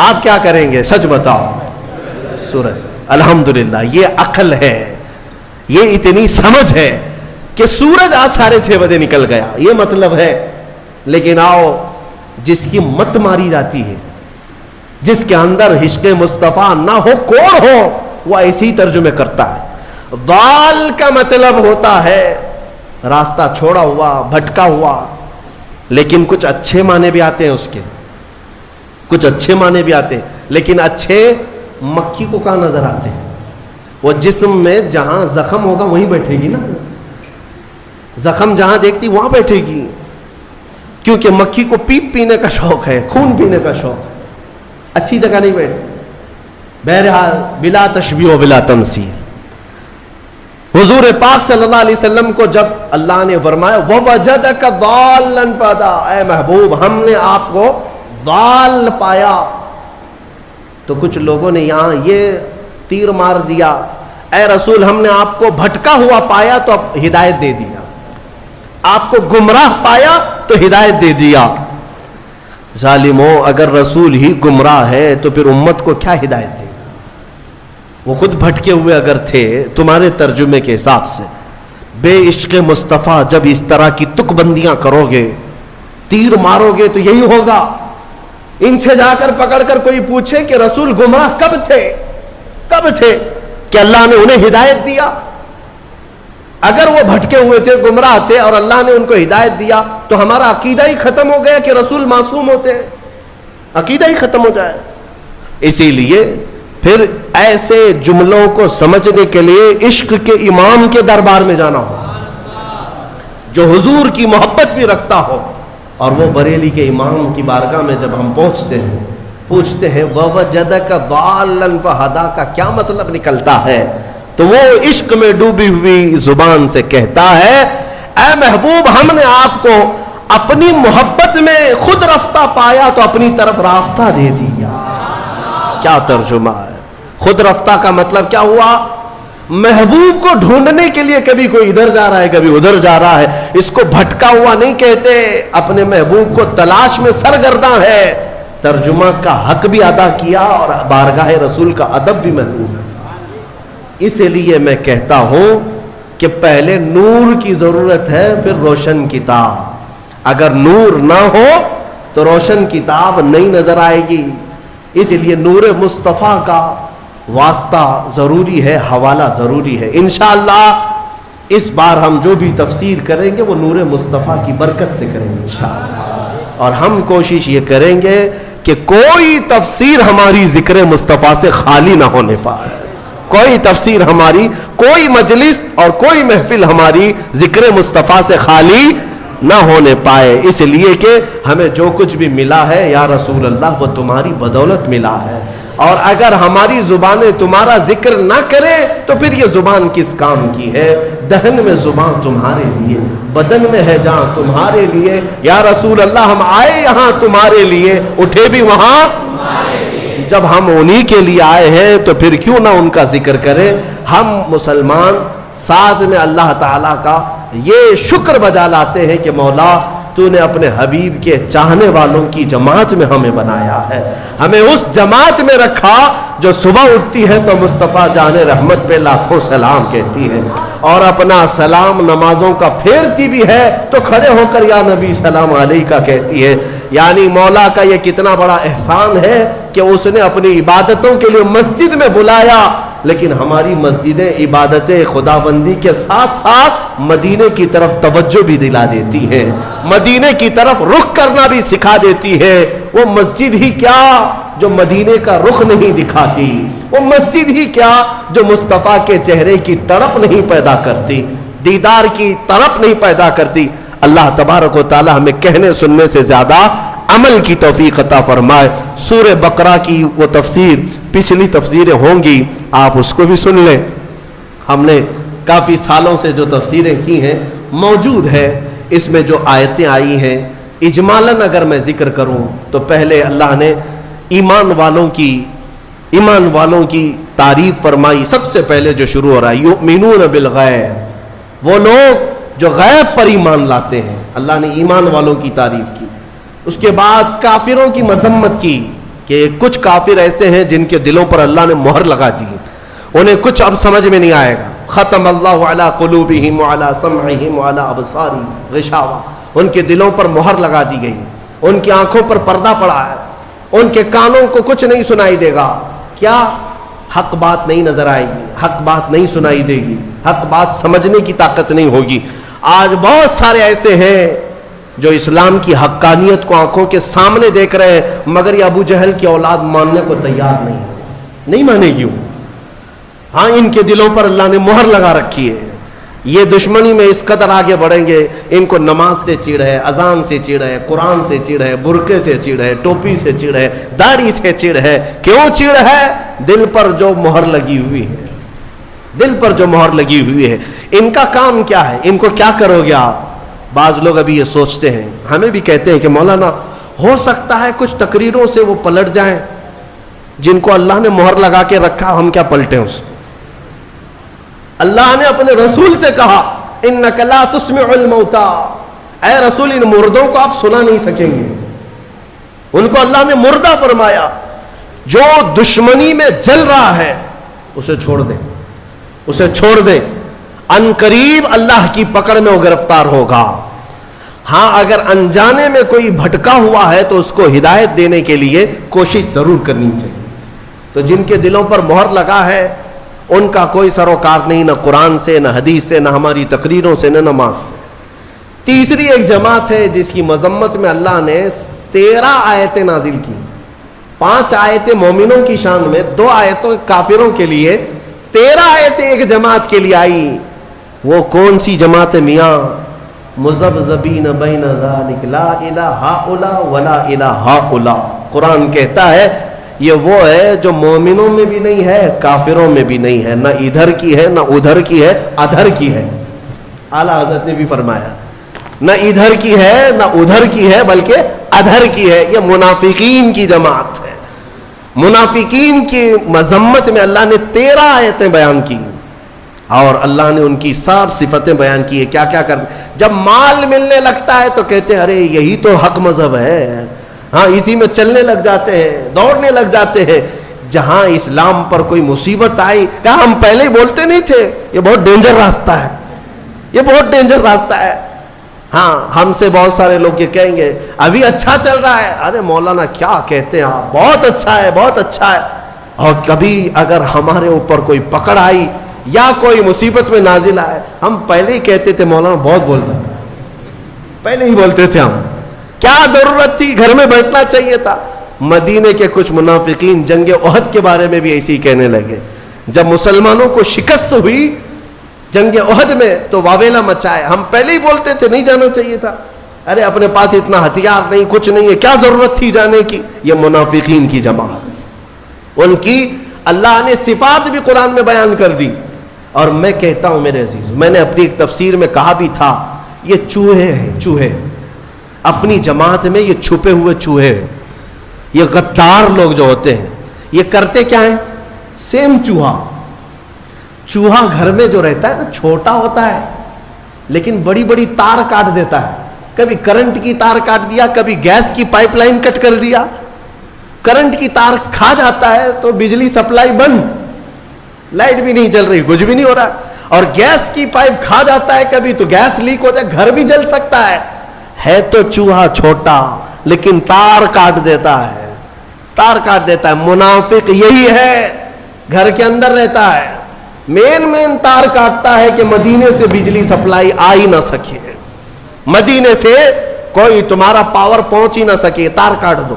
آپ کیا کریں گے؟ سچ بتاؤ. سورج. الحمدللہ، یہ عقل ہے، یہ اتنی سمجھ ہے کہ سورج آج 6:30 بجے نکل گیا، یہ مطلب ہے. لیکن آؤ، جس کی مت ماری جاتی ہے، جس کے اندر عشق مصطفیٰ نہ ہو، کوڑ ہو، وہ ایسے ہی ترجمے کرتا ہے. ضال کا مطلب ہوتا ہے راستہ چھوڑا ہوا، بھٹکا ہوا. لیکن کچھ اچھے معنی بھی آتے ہیں اس کے، کچھ اچھے معنی بھی آتے ہیں. لیکن اچھے مکھی کو کہاں نظر آتے ہیں؟ وہ جسم میں جہاں زخم ہوگا وہیں بیٹھے گی نا. زخم جہاں دیکھتی وہاں بیٹھے گی، کیونکہ مکھی کو پیپ پینے کا شوق ہے، خون پینے کا شوق ہے. اچھی جگہ نہیں بیٹھتی. بہرحال بلا تشبیہ و بلا تمثیل، حضور پاک صلی اللہ علیہ وسلم کو جب اللہ نے فرمایا وَوَجَدَكَ ضَالًّا فَهَدَىٰ، اے محبوب ہم نے آپ کو ضال پایا، تو کچھ لوگوں نے یہاں یہ تیر مار دیا، اے رسول ہم نے آپ کو بھٹکا ہوا پایا تو اب ہدایت دے دیا، آپ کو گمراہ پایا تو ہدایت دے دیا. ظالموں، اگر رسول ہی گمراہ ہے تو پھر امت کو کیا ہدایت دے؟ وہ خود بھٹکے ہوئے اگر تھے تمہارے ترجمے کے حساب سے. بے عشق مصطفیٰ جب اس طرح کی تک بندیاں کرو گے، تیر مارو گے، تو یہی ہوگا. ان سے جا کر پکڑ کر کوئی پوچھے کہ رسول گمراہ کب تھے کہ اللہ نے انہیں ہدایت دیا؟ اگر وہ بھٹکے ہوئے تھے، گمراہ تھے، اور اللہ نے ان کو ہدایت دیا، تو ہمارا عقیدہ ہی ختم ہو گیا کہ رسول معصوم ہوتے ہیں. عقیدہ ہی ختم ہو جائے. اسی لیے پھر ایسے جملوں کو سمجھنے کے لیے عشق کے امام کے دربار میں جانا ہو، جو حضور کی محبت بھی رکھتا ہو. اور وہ بریلی کے امام کی بارگاہ میں جب ہم پوچھتے ہیں وَوَجَدَكَ ضَالًّا فَهَدَىٰ کا کیا مطلب نکلتا ہے، تو وہ عشق میں ڈوبی ہوئی زبان سے کہتا ہے اے محبوب ہم نے آپ کو اپنی محبت میں خود رفتہ پایا تو اپنی طرف راستہ دے دیا. کیا ترجمہ ہے؟ خود رفتہ کا مطلب کیا ہوا؟ محبوب کو ڈھونڈنے کے لیے کبھی کوئی ادھر جا رہا ہے، کبھی ادھر جا رہا ہے. اس کو بھٹکا ہوا نہیں کہتے، اپنے محبوب کو تلاش میں سرگرداں ہے. ترجمہ کا حق بھی ادا کیا اور بارگاہ رسول کا ادب بھی محفوظ ہے. اس لیے میں کہتا ہوں کہ پہلے نور کی ضرورت ہے، پھر روشن کتاب. اگر نور نہ ہو تو روشن کتاب نہیں نظر آئے گی. اس لیے نور مصطفیٰ کا واسطہ ضروری ہے، حوالہ ضروری ہے. انشاءاللہ اس بار ہم جو بھی تفسیر کریں گے وہ نور مصطفیٰ کی برکت سے کریں گے انشاءاللہ. اور ہم کوشش یہ کریں گے کہ کوئی تفسیر ہماری ذکر مصطفیٰ سے خالی نہ ہونے پائے. کوئی تفسیر ہماری، کوئی مجلس اور کوئی محفل ہماری ذکر مصطفیٰ سے خالی نہ ہونے پائے. اس لیے کہ ہمیں جو کچھ بھی ملا ہے یا رسول اللہ وہ تمہاری بدولت ملا ہے. اور اگر ہماری زبانیں تمہارا ذکر نہ کرے تو پھر یہ زبان کس کام کی ہے؟ دہن میں زبان تمہارے لیے، بدن میں ہے جان تمہارے لیے. یا رسول اللہ ہم آئے یہاں تمہارے لیے، اٹھے بھی وہاں جب ہم انہی کے لیے آئے ہیں تو پھر کیوں نہ ان کا ذکر کریں. ہم مسلمان ساتھ میں اللہ تعالیٰ کا یہ شکر بجا لاتے ہیں کہ مولا تو نے اپنے حبیب کے چاہنے والوں کی جماعت میں ہمیں بنایا ہے, ہمیں اس جماعت میں رکھا جو صبح اٹھتی ہے تو مصطفیٰ جان رحمت پہ لاکھوں سلام کہتی ہے, اور اپنا سلام نمازوں کا پھیرتی بھی ہے تو کھڑے ہو کر یا نبی سلام علیکہ کہتی ہے. یعنی مولا کا یہ کتنا بڑا احسان ہے کہ اس نے اپنی عبادتوں کے لیے مسجد میں بلایا, لیکن ہماری مسجدیں عبادت خداوندی کے ساتھ ساتھ مدینے کی طرف توجہ بھی دلا دیتی ہیں, مدینے کی طرف رخ کرنا بھی سکھا دیتی ہے. وہ مسجد ہی کیا جو مدینے کا رخ نہیں دکھاتی, وہ مسجد ہی کیا جو مصطفیٰ کے چہرے کی تڑپ نہیں پیدا کرتی, دیدار کی تڑپ نہیں پیدا کرتی. اللہ تبارک و تعالی ہمیں کہنے سننے سے زیادہ عمل کی توفیق عطا فرمائے. سورہ بقرہ کی وہ تفسیر, پچھلی تفسیریں ہوں گی, آپ اس کو بھی سن لیں. ہم نے کافی سالوں سے جو تفسیریں کی ہیں موجود ہے, اس میں جو آیتیں آئی ہیں اجمالاً اگر میں ذکر کروں تو پہلے اللہ نے ایمان والوں کی تعریف فرمائی. سب سے پہلے جو شروع ہو رہا ہے یؤمنون بالغیب, وہ لوگ جو غیب پر ایمان لاتے ہیں, اللہ نے ایمان والوں کی تعریف کی. اس کے بعد کافروں کی مذمت کی کہ کچھ کافر ایسے ہیں جن کے دلوں پر اللہ نے مہر لگا دی, انہیں کچھ اب سمجھ میں نہیں آئے گا. ختم اللہ علی قلوبہم وعلی سمعہم وعلی ابصارہم غشاوہ, ان کے دلوں پر مہر لگا دی گئی, ان کی آنکھوں پر پردہ پڑا ہے, ان کے کانوں کو کچھ نہیں سنائی دے گا. کیا حق بات نہیں نظر آئے گی, حق بات نہیں سنائی دے گی, حق بات سمجھنے کی طاقت نہیں ہوگی. آج بہت سارے ایسے ہیں جو اسلام کی حقانیت کو آنکھوں کے سامنے دیکھ رہے ہیں, مگر یہ ابو جہل کی اولاد ماننے کو تیار نہیں مانے گی. ہاں, ان کے دلوں پر اللہ نے مہر لگا رکھی ہے. یہ دشمنی میں اس قدر آگے بڑھیں گے, ان کو نماز سے چڑ ہے, اذان سے چڑ ہے, قرآن سے چڑ ہے, برقعے سے چڑ ہے, ٹوپی سے چڑ ہے, داڑھی سے چڑ ہے. کیوں چڑ ہے؟ دل پر جو مہر لگی ہوئی ہے, دل پر جو مہر لگی ہوئی ہے. ان کا کام کیا ہے, ان کو کیا کرو گے آپ؟ بعض لوگ ابھی یہ سوچتے ہیں, ہمیں بھی کہتے ہیں کہ مولانا ہو سکتا ہے کچھ تقریروں سے وہ پلٹ جائیں, جن کو اللہ نے مہر لگا کے رکھا, ہم کیا پلٹیں اس کو؟ اللہ نے اپنے رسول سے کہا انک لا تسمع الموتى, اے رسول ان مردوں کو آپ سنا نہیں سکیں گے. ان کو اللہ نے مردہ فرمایا. جو دشمنی میں جل رہا ہے اسے چھوڑ دیں, اسے چھوڑ دیں, ان قریب اللہ کی پکڑ میں وہ گرفتار ہوگا. ہاں, اگر انجانے میں کوئی بھٹکا ہوا ہے تو اس کو ہدایت دینے کے لیے کوشش ضرور کرنی چاہیے. تو جن کے دلوں پر مہر لگا ہے ان کا کوئی سروکار نہیں, نہ قرآن سے, نہ حدیث سے, نہ ہماری تقریروں سے, نہ نماز سے. تیسری ایک جماعت ہے جس کی مذمت میں اللہ نے 13 آیتیں نازل کی. 5 آیتیں مومنوں کی شان میں, 2 آیتوں کافروں کے لیے, 13 آیتیں ایک جماعت کے لیے آئی. وہ کون سی جماعت ہے میاں؟ مذبذبین بین ذالک لا الہ ہؤلاء ولا الہ ہؤلاء. قرآن کہتا ہے یہ وہ ہے جو مومنوں میں بھی نہیں ہے, کافروں میں بھی نہیں ہے, نہ ادھر کی ہے نہ ادھر کی ہے, ادھر کی ہے. اعلیٰ حضرت نے بھی فرمایا نہ ادھر کی ہے نہ ادھر کی ہے بلکہ ادھر کی ہے. یہ منافقین کی جماعت ہے. منافقین کی مذمت میں اللہ نے 13 آیتیں بیان کی, اور اللہ نے ان کی سب صفتیں بیان کی ہے. کیا کیا کر, جب مال ملنے لگتا ہے تو کہتے ہیں ارے یہی تو حق مذہب ہے, ہاں اسی میں چلنے لگ جاتے ہیں, دوڑنے لگ جاتے ہیں. جہاں اسلام پر کوئی مصیبت آئی کہا ہم پہلے ہی بولتے نہیں تھے یہ بہت ڈینجر راستہ ہے, یہ بہت ڈینجر راستہ ہے. ہاں, ہم سے بہت سارے لوگ یہ کہیں گے ابھی اچھا چل رہا ہے, ارے مولانا کیا کہتے ہیں آپ, بہت اچھا ہے, بہت اچھا ہے. اور کبھی اگر ہمارے اوپر کوئی پکڑ آئی یا کوئی مصیبت میں نازل آئے, ہم پہلے ہی کہتے تھے مولانا بہت بولتا تھا, پہلے ہی بولتے تھے ہم, کیا ضرورت تھی, گھر میں بیٹھنا چاہیے تھا. مدینے کے کچھ منافقین جنگ احد کے بارے میں بھی ایسے ہی کہنے لگے. جب مسلمانوں کو شکست ہوئی جنگ احد میں تو واویلا مچائے, ہم پہلے ہی بولتے تھے نہیں جانا چاہیے تھا, ارے اپنے پاس اتنا ہتھیار نہیں, کچھ نہیں ہے, کیا ضرورت تھی جانے کی. یہ منافقین کی جماعت, ان کی اللہ نے صفات بھی قرآن میں بیان کر دی. اور میں کہتا ہوں میرے عزیز, میں نے اپنی ایک تفسیر میں کہا بھی تھا یہ چوہے ہیں, چوہے اپنی جماعت میں یہ چھپے ہوئے چوہے ہیں. یہ غدار لوگ جو ہوتے ہیں یہ کرتے کیا ہیں؟ سیم چوہا گھر میں جو رہتا ہے نا چھوٹا ہوتا ہے لیکن بڑی بڑی تار کاٹ دیتا ہے. کبھی کرنٹ کی تار کاٹ دیا, کبھی گیس کی پائپ لائن کٹ کر دیا. کرنٹ کی تار کھا جاتا ہے تو بجلی سپلائی بند, لائٹ بھی نہیں چل رہی, کچھ بھی نہیں ہو رہا. اور گیس کی پائپ کھا جاتا ہے کبھی تو گیس لیک ہو جائے, گھر بھی جل سکتا ہے تو چوہا چھوٹا لیکن تار کاٹ دیتا ہے, تار کاٹ دیتا ہے. منافق یہی ہے, گھر کے اندر رہتا ہے, مین تار کاٹتا ہے کہ مدینے سے بجلی سپلائی آ ہی نہ سکے, مدینے سے کوئی تمہارا پاور پہنچ ہی نہ سکے, تار کاٹ دو.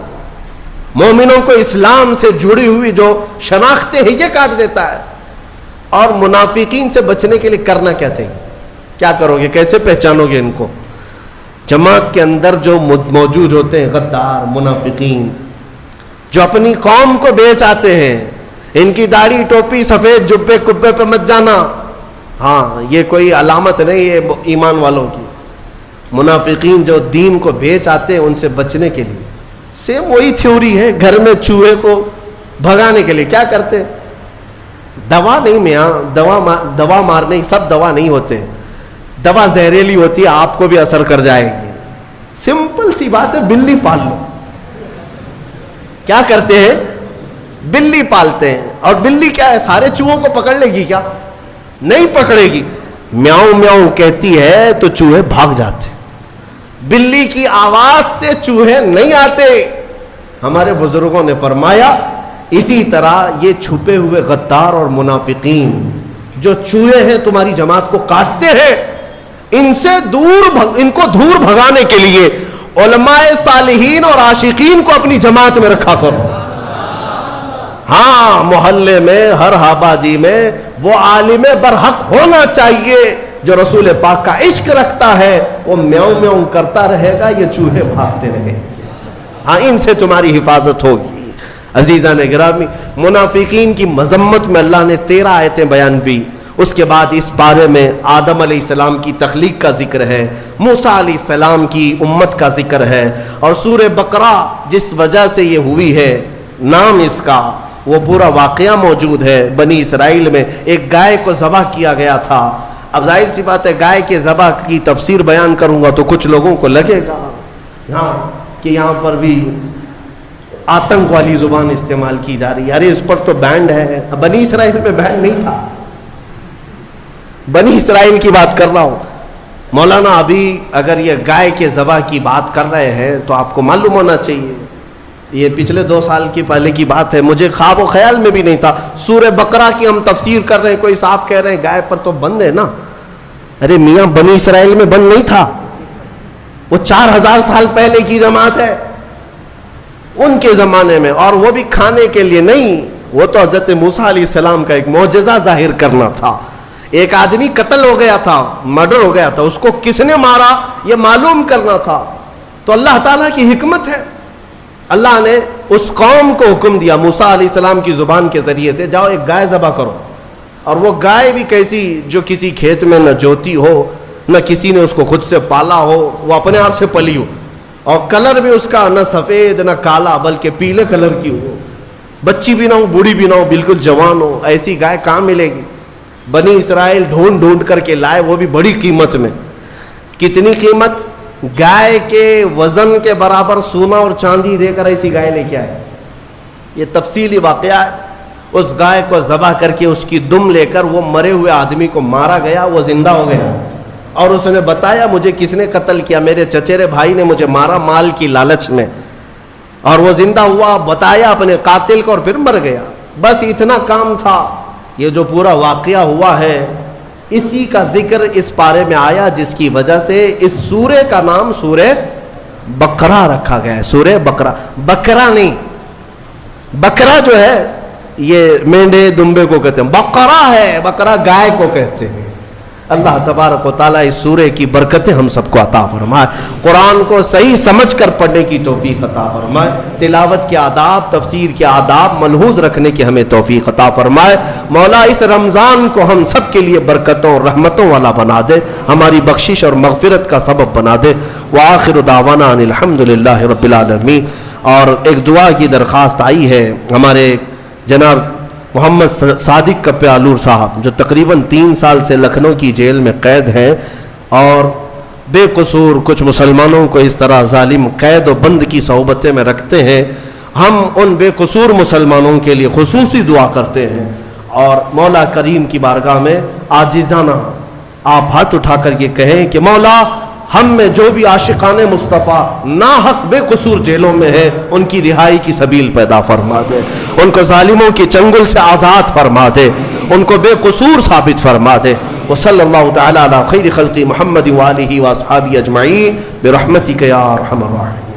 مومنوں کو اسلام سے جڑی ہوئی جو شناختیں ہیں یہ کاٹ دیتا ہے. اور منافقین سے بچنے کے لیے کرنا کیا چاہیے؟ کیا کرو گے, کیسے پہچانو گے ان کو؟ جماعت کے اندر جو موجود ہوتے ہیں غدار منافقین, جو اپنی قوم کو بیچ آتے ہیں, ان کی داڑھی ٹوپی سفید جبے کبے پہ مت جانا, ہاں یہ کوئی علامت نہیں یہ ایمان والوں کی. منافقین جو دین کو بیچ آتے ہیں ان سے بچنے کے لیے سیم وہی تھیوری ہے. گھر میں چوہے کو بھگانے کے لیے کیا کرتے ہیں؟ دوا نہیں میاں, دوا مارنے سب دوا نہیں ہوتے, دوا زہریلی ہوتی ہے, آپ کو بھی اثر کر جائے گی. سمپل سی بات ہے, بلی پال لو. کیا کرتے ہیں؟ بلی پالتے ہیں. اور بلی کیا ہے, سارے چوہوں کو پکڑ لے گی کیا؟ نہیں پکڑے گی. میاؤں میاؤں کہتی ہے تو چوہے بھاگ جاتے. بلی کی آواز سے چوہے نہیں آتے. ہمارے بزرگوں نے فرمایا اسی طرح یہ چھپے ہوئے غدار اور منافقین جو چوہے ہیں تمہاری جماعت کو کاٹتے ہیں, ان سے ان کو دور بھگانے کے لیے علماء صالحین اور عاشقین کو اپنی جماعت میں رکھا کرو. ہاں محلے میں ہر آبادی میں وہ عالم برحق ہونا چاہیے جو رسول پاک کا عشق رکھتا ہے. وہ میاؤں میاؤں کرتا رہے گا, یہ چوہے بھاگتے رہیں گے. ہاں ان سے تمہاری حفاظت ہوگی. عزیزان گرامی, منافقین کی مذمت میں اللہ نے 13 آیتیں بیان کی. اس کے بعد اس بارے میں آدم علیہ السلام کی تخلیق کا ذکر ہے, موسیٰ علیہ السلام کی امت کا ذکر ہے, اور سورہ بقرہ جس وجہ سے یہ ہوئی ہے نام اس کا, وہ پورا واقعہ موجود ہے. بنی اسرائیل میں ایک گائے کو ذبح کیا گیا تھا. اب ظاہر سی بات ہے گائے کے ذبح کی تفسیر بیان کروں گا تو کچھ لوگوں کو لگے گا کہ یہاں پر بھی آتنک والی زبان استعمال کی جا رہی ہے. ارے اس پر تو بینڈ ہے. بنی اسرائیل میں بینڈ نہیں تھا, بنی اسرائیل کی بات کر رہا ہوں. مولانا ابھی اگر یہ گائے کے ذبح کی بات کر رہے ہیں تو آپ کو معلوم ہونا چاہیے یہ پچھلے 2 سال کی پہلے کی بات ہے. مجھے خواب و خیال میں بھی نہیں تھا. سورہ بقرہ کی ہم تفسیر کر رہے ہیں, کوئی صاحب کہہ رہے ہیں گائے پر تو بند ہے نا. ارے میاں بنی اسرائیل میں بند نہیں تھا, وہ 4000 سال پہلے کی جماعت ہے, ان کے زمانے میں. اور وہ بھی کھانے کے لیے نہیں, وہ تو حضرت موسیٰ علیہ السلام کا ایک معجزہ ظاہر کرنا تھا. ایک آدمی قتل ہو گیا تھا, مرڈر ہو گیا تھا, اس کو کس نے مارا یہ معلوم کرنا تھا. تو اللہ تعالیٰ کی حکمت ہے, اللہ نے اس قوم کو حکم دیا موسیٰ علیہ السلام کی زبان کے ذریعے سے, جاؤ ایک گائے ذبح کرو. اور وہ گائے بھی کیسی, جو کسی کھیت میں نہ جوتی ہو, نہ کسی نے اس کو خود سے پالا ہو, وہ اپنے آپ سے پلی ہو, اور کلر بھی اس کا نہ سفید نہ کالا بلکہ پیلے کلر کی ہو, بچی بھی نہ ہو بوڑھی بھی نہ ہو, بالکل جوان ہو. ایسی گائے کہاں ملے گی؟ بنی اسرائیل ڈھونڈ کر کے لائے, وہ بھی بڑی قیمت میں. کتنی قیمت؟ گائے کے وزن کے برابر سونا اور چاندی دے کر ایسی گائے لے کے آئے. یہ تفصیلی واقعہ ہے. اس گائے کو ذبح کر کے اس کی دم لے کر وہ مرے ہوئے آدمی کو مارا گیا, وہ زندہ ہو گیا. اور اس نے بتایا مجھے کس نے قتل کیا, میرے چچیرے بھائی نے مجھے مارا مال کی لالچ میں. اور وہ زندہ ہوا, بتایا اپنے قاتل کو, اور پھر مر گیا. بس اتنا کام تھا. یہ جو پورا واقعہ ہوا ہے اسی کا ذکر اس پارے میں آیا, جس کی وجہ سے اس سورے کا نام سورہ بقرہ رکھا گیا ہے. سورہ بقرہ, بکرا نہیں, بکرا جو ہے یہ مینڈے دمبے کو کہتے ہیں, بقرہ ہے, بکرا گائے کو کہتے ہیں. اللہ تبارک و تعالیٰ اس سورے کی برکتیں ہم سب کو عطا فرمائے. قرآن کو صحیح سمجھ کر پڑھنے کی توفیق عطا فرمائے. تلاوت کے آداب, تفسیر کے آداب ملحوظ رکھنے کی ہمیں توفیق عطا فرمائے. مولا اس رمضان کو ہم سب کے لیے برکتوں اور رحمتوں والا بنا دے, ہماری بخشش اور مغفرت کا سبب بنا دے. وآخر دعوانا ان الحمد للہ رب العالمین. اور ایک دعا کی درخواست آئی ہے ہمارے جناب محمد صادق کپیالور صاحب جو تقریباً 3 سال سے لکھنؤ کی جیل میں قید ہیں اور بے قصور کچھ مسلمانوں کو اس طرح ظالم قید و بند کی صحبتیں میں رکھتے ہیں. ہم ان بے قصور مسلمانوں کے لیے خصوصی دعا کرتے ہیں اور مولا کریم کی بارگاہ میں عاجزانہ آپ ہاتھ اٹھا کر یہ کہیں کہ مولا ہم میں جو بھی عاشقان مصطفیٰ ناحق بے قصور جیلوں میں ہیں ان کی رہائی کی سبیل پیدا فرما دے, ان کو ظالموں کی چنگل سے آزاد فرما دے, ان کو بے قصور ثابت فرما دے. وصلی اللہ تعالی علی خیر خلق محمد وآلہ واصحابہ اجمعین برحمتک یا ارحم الراحمین.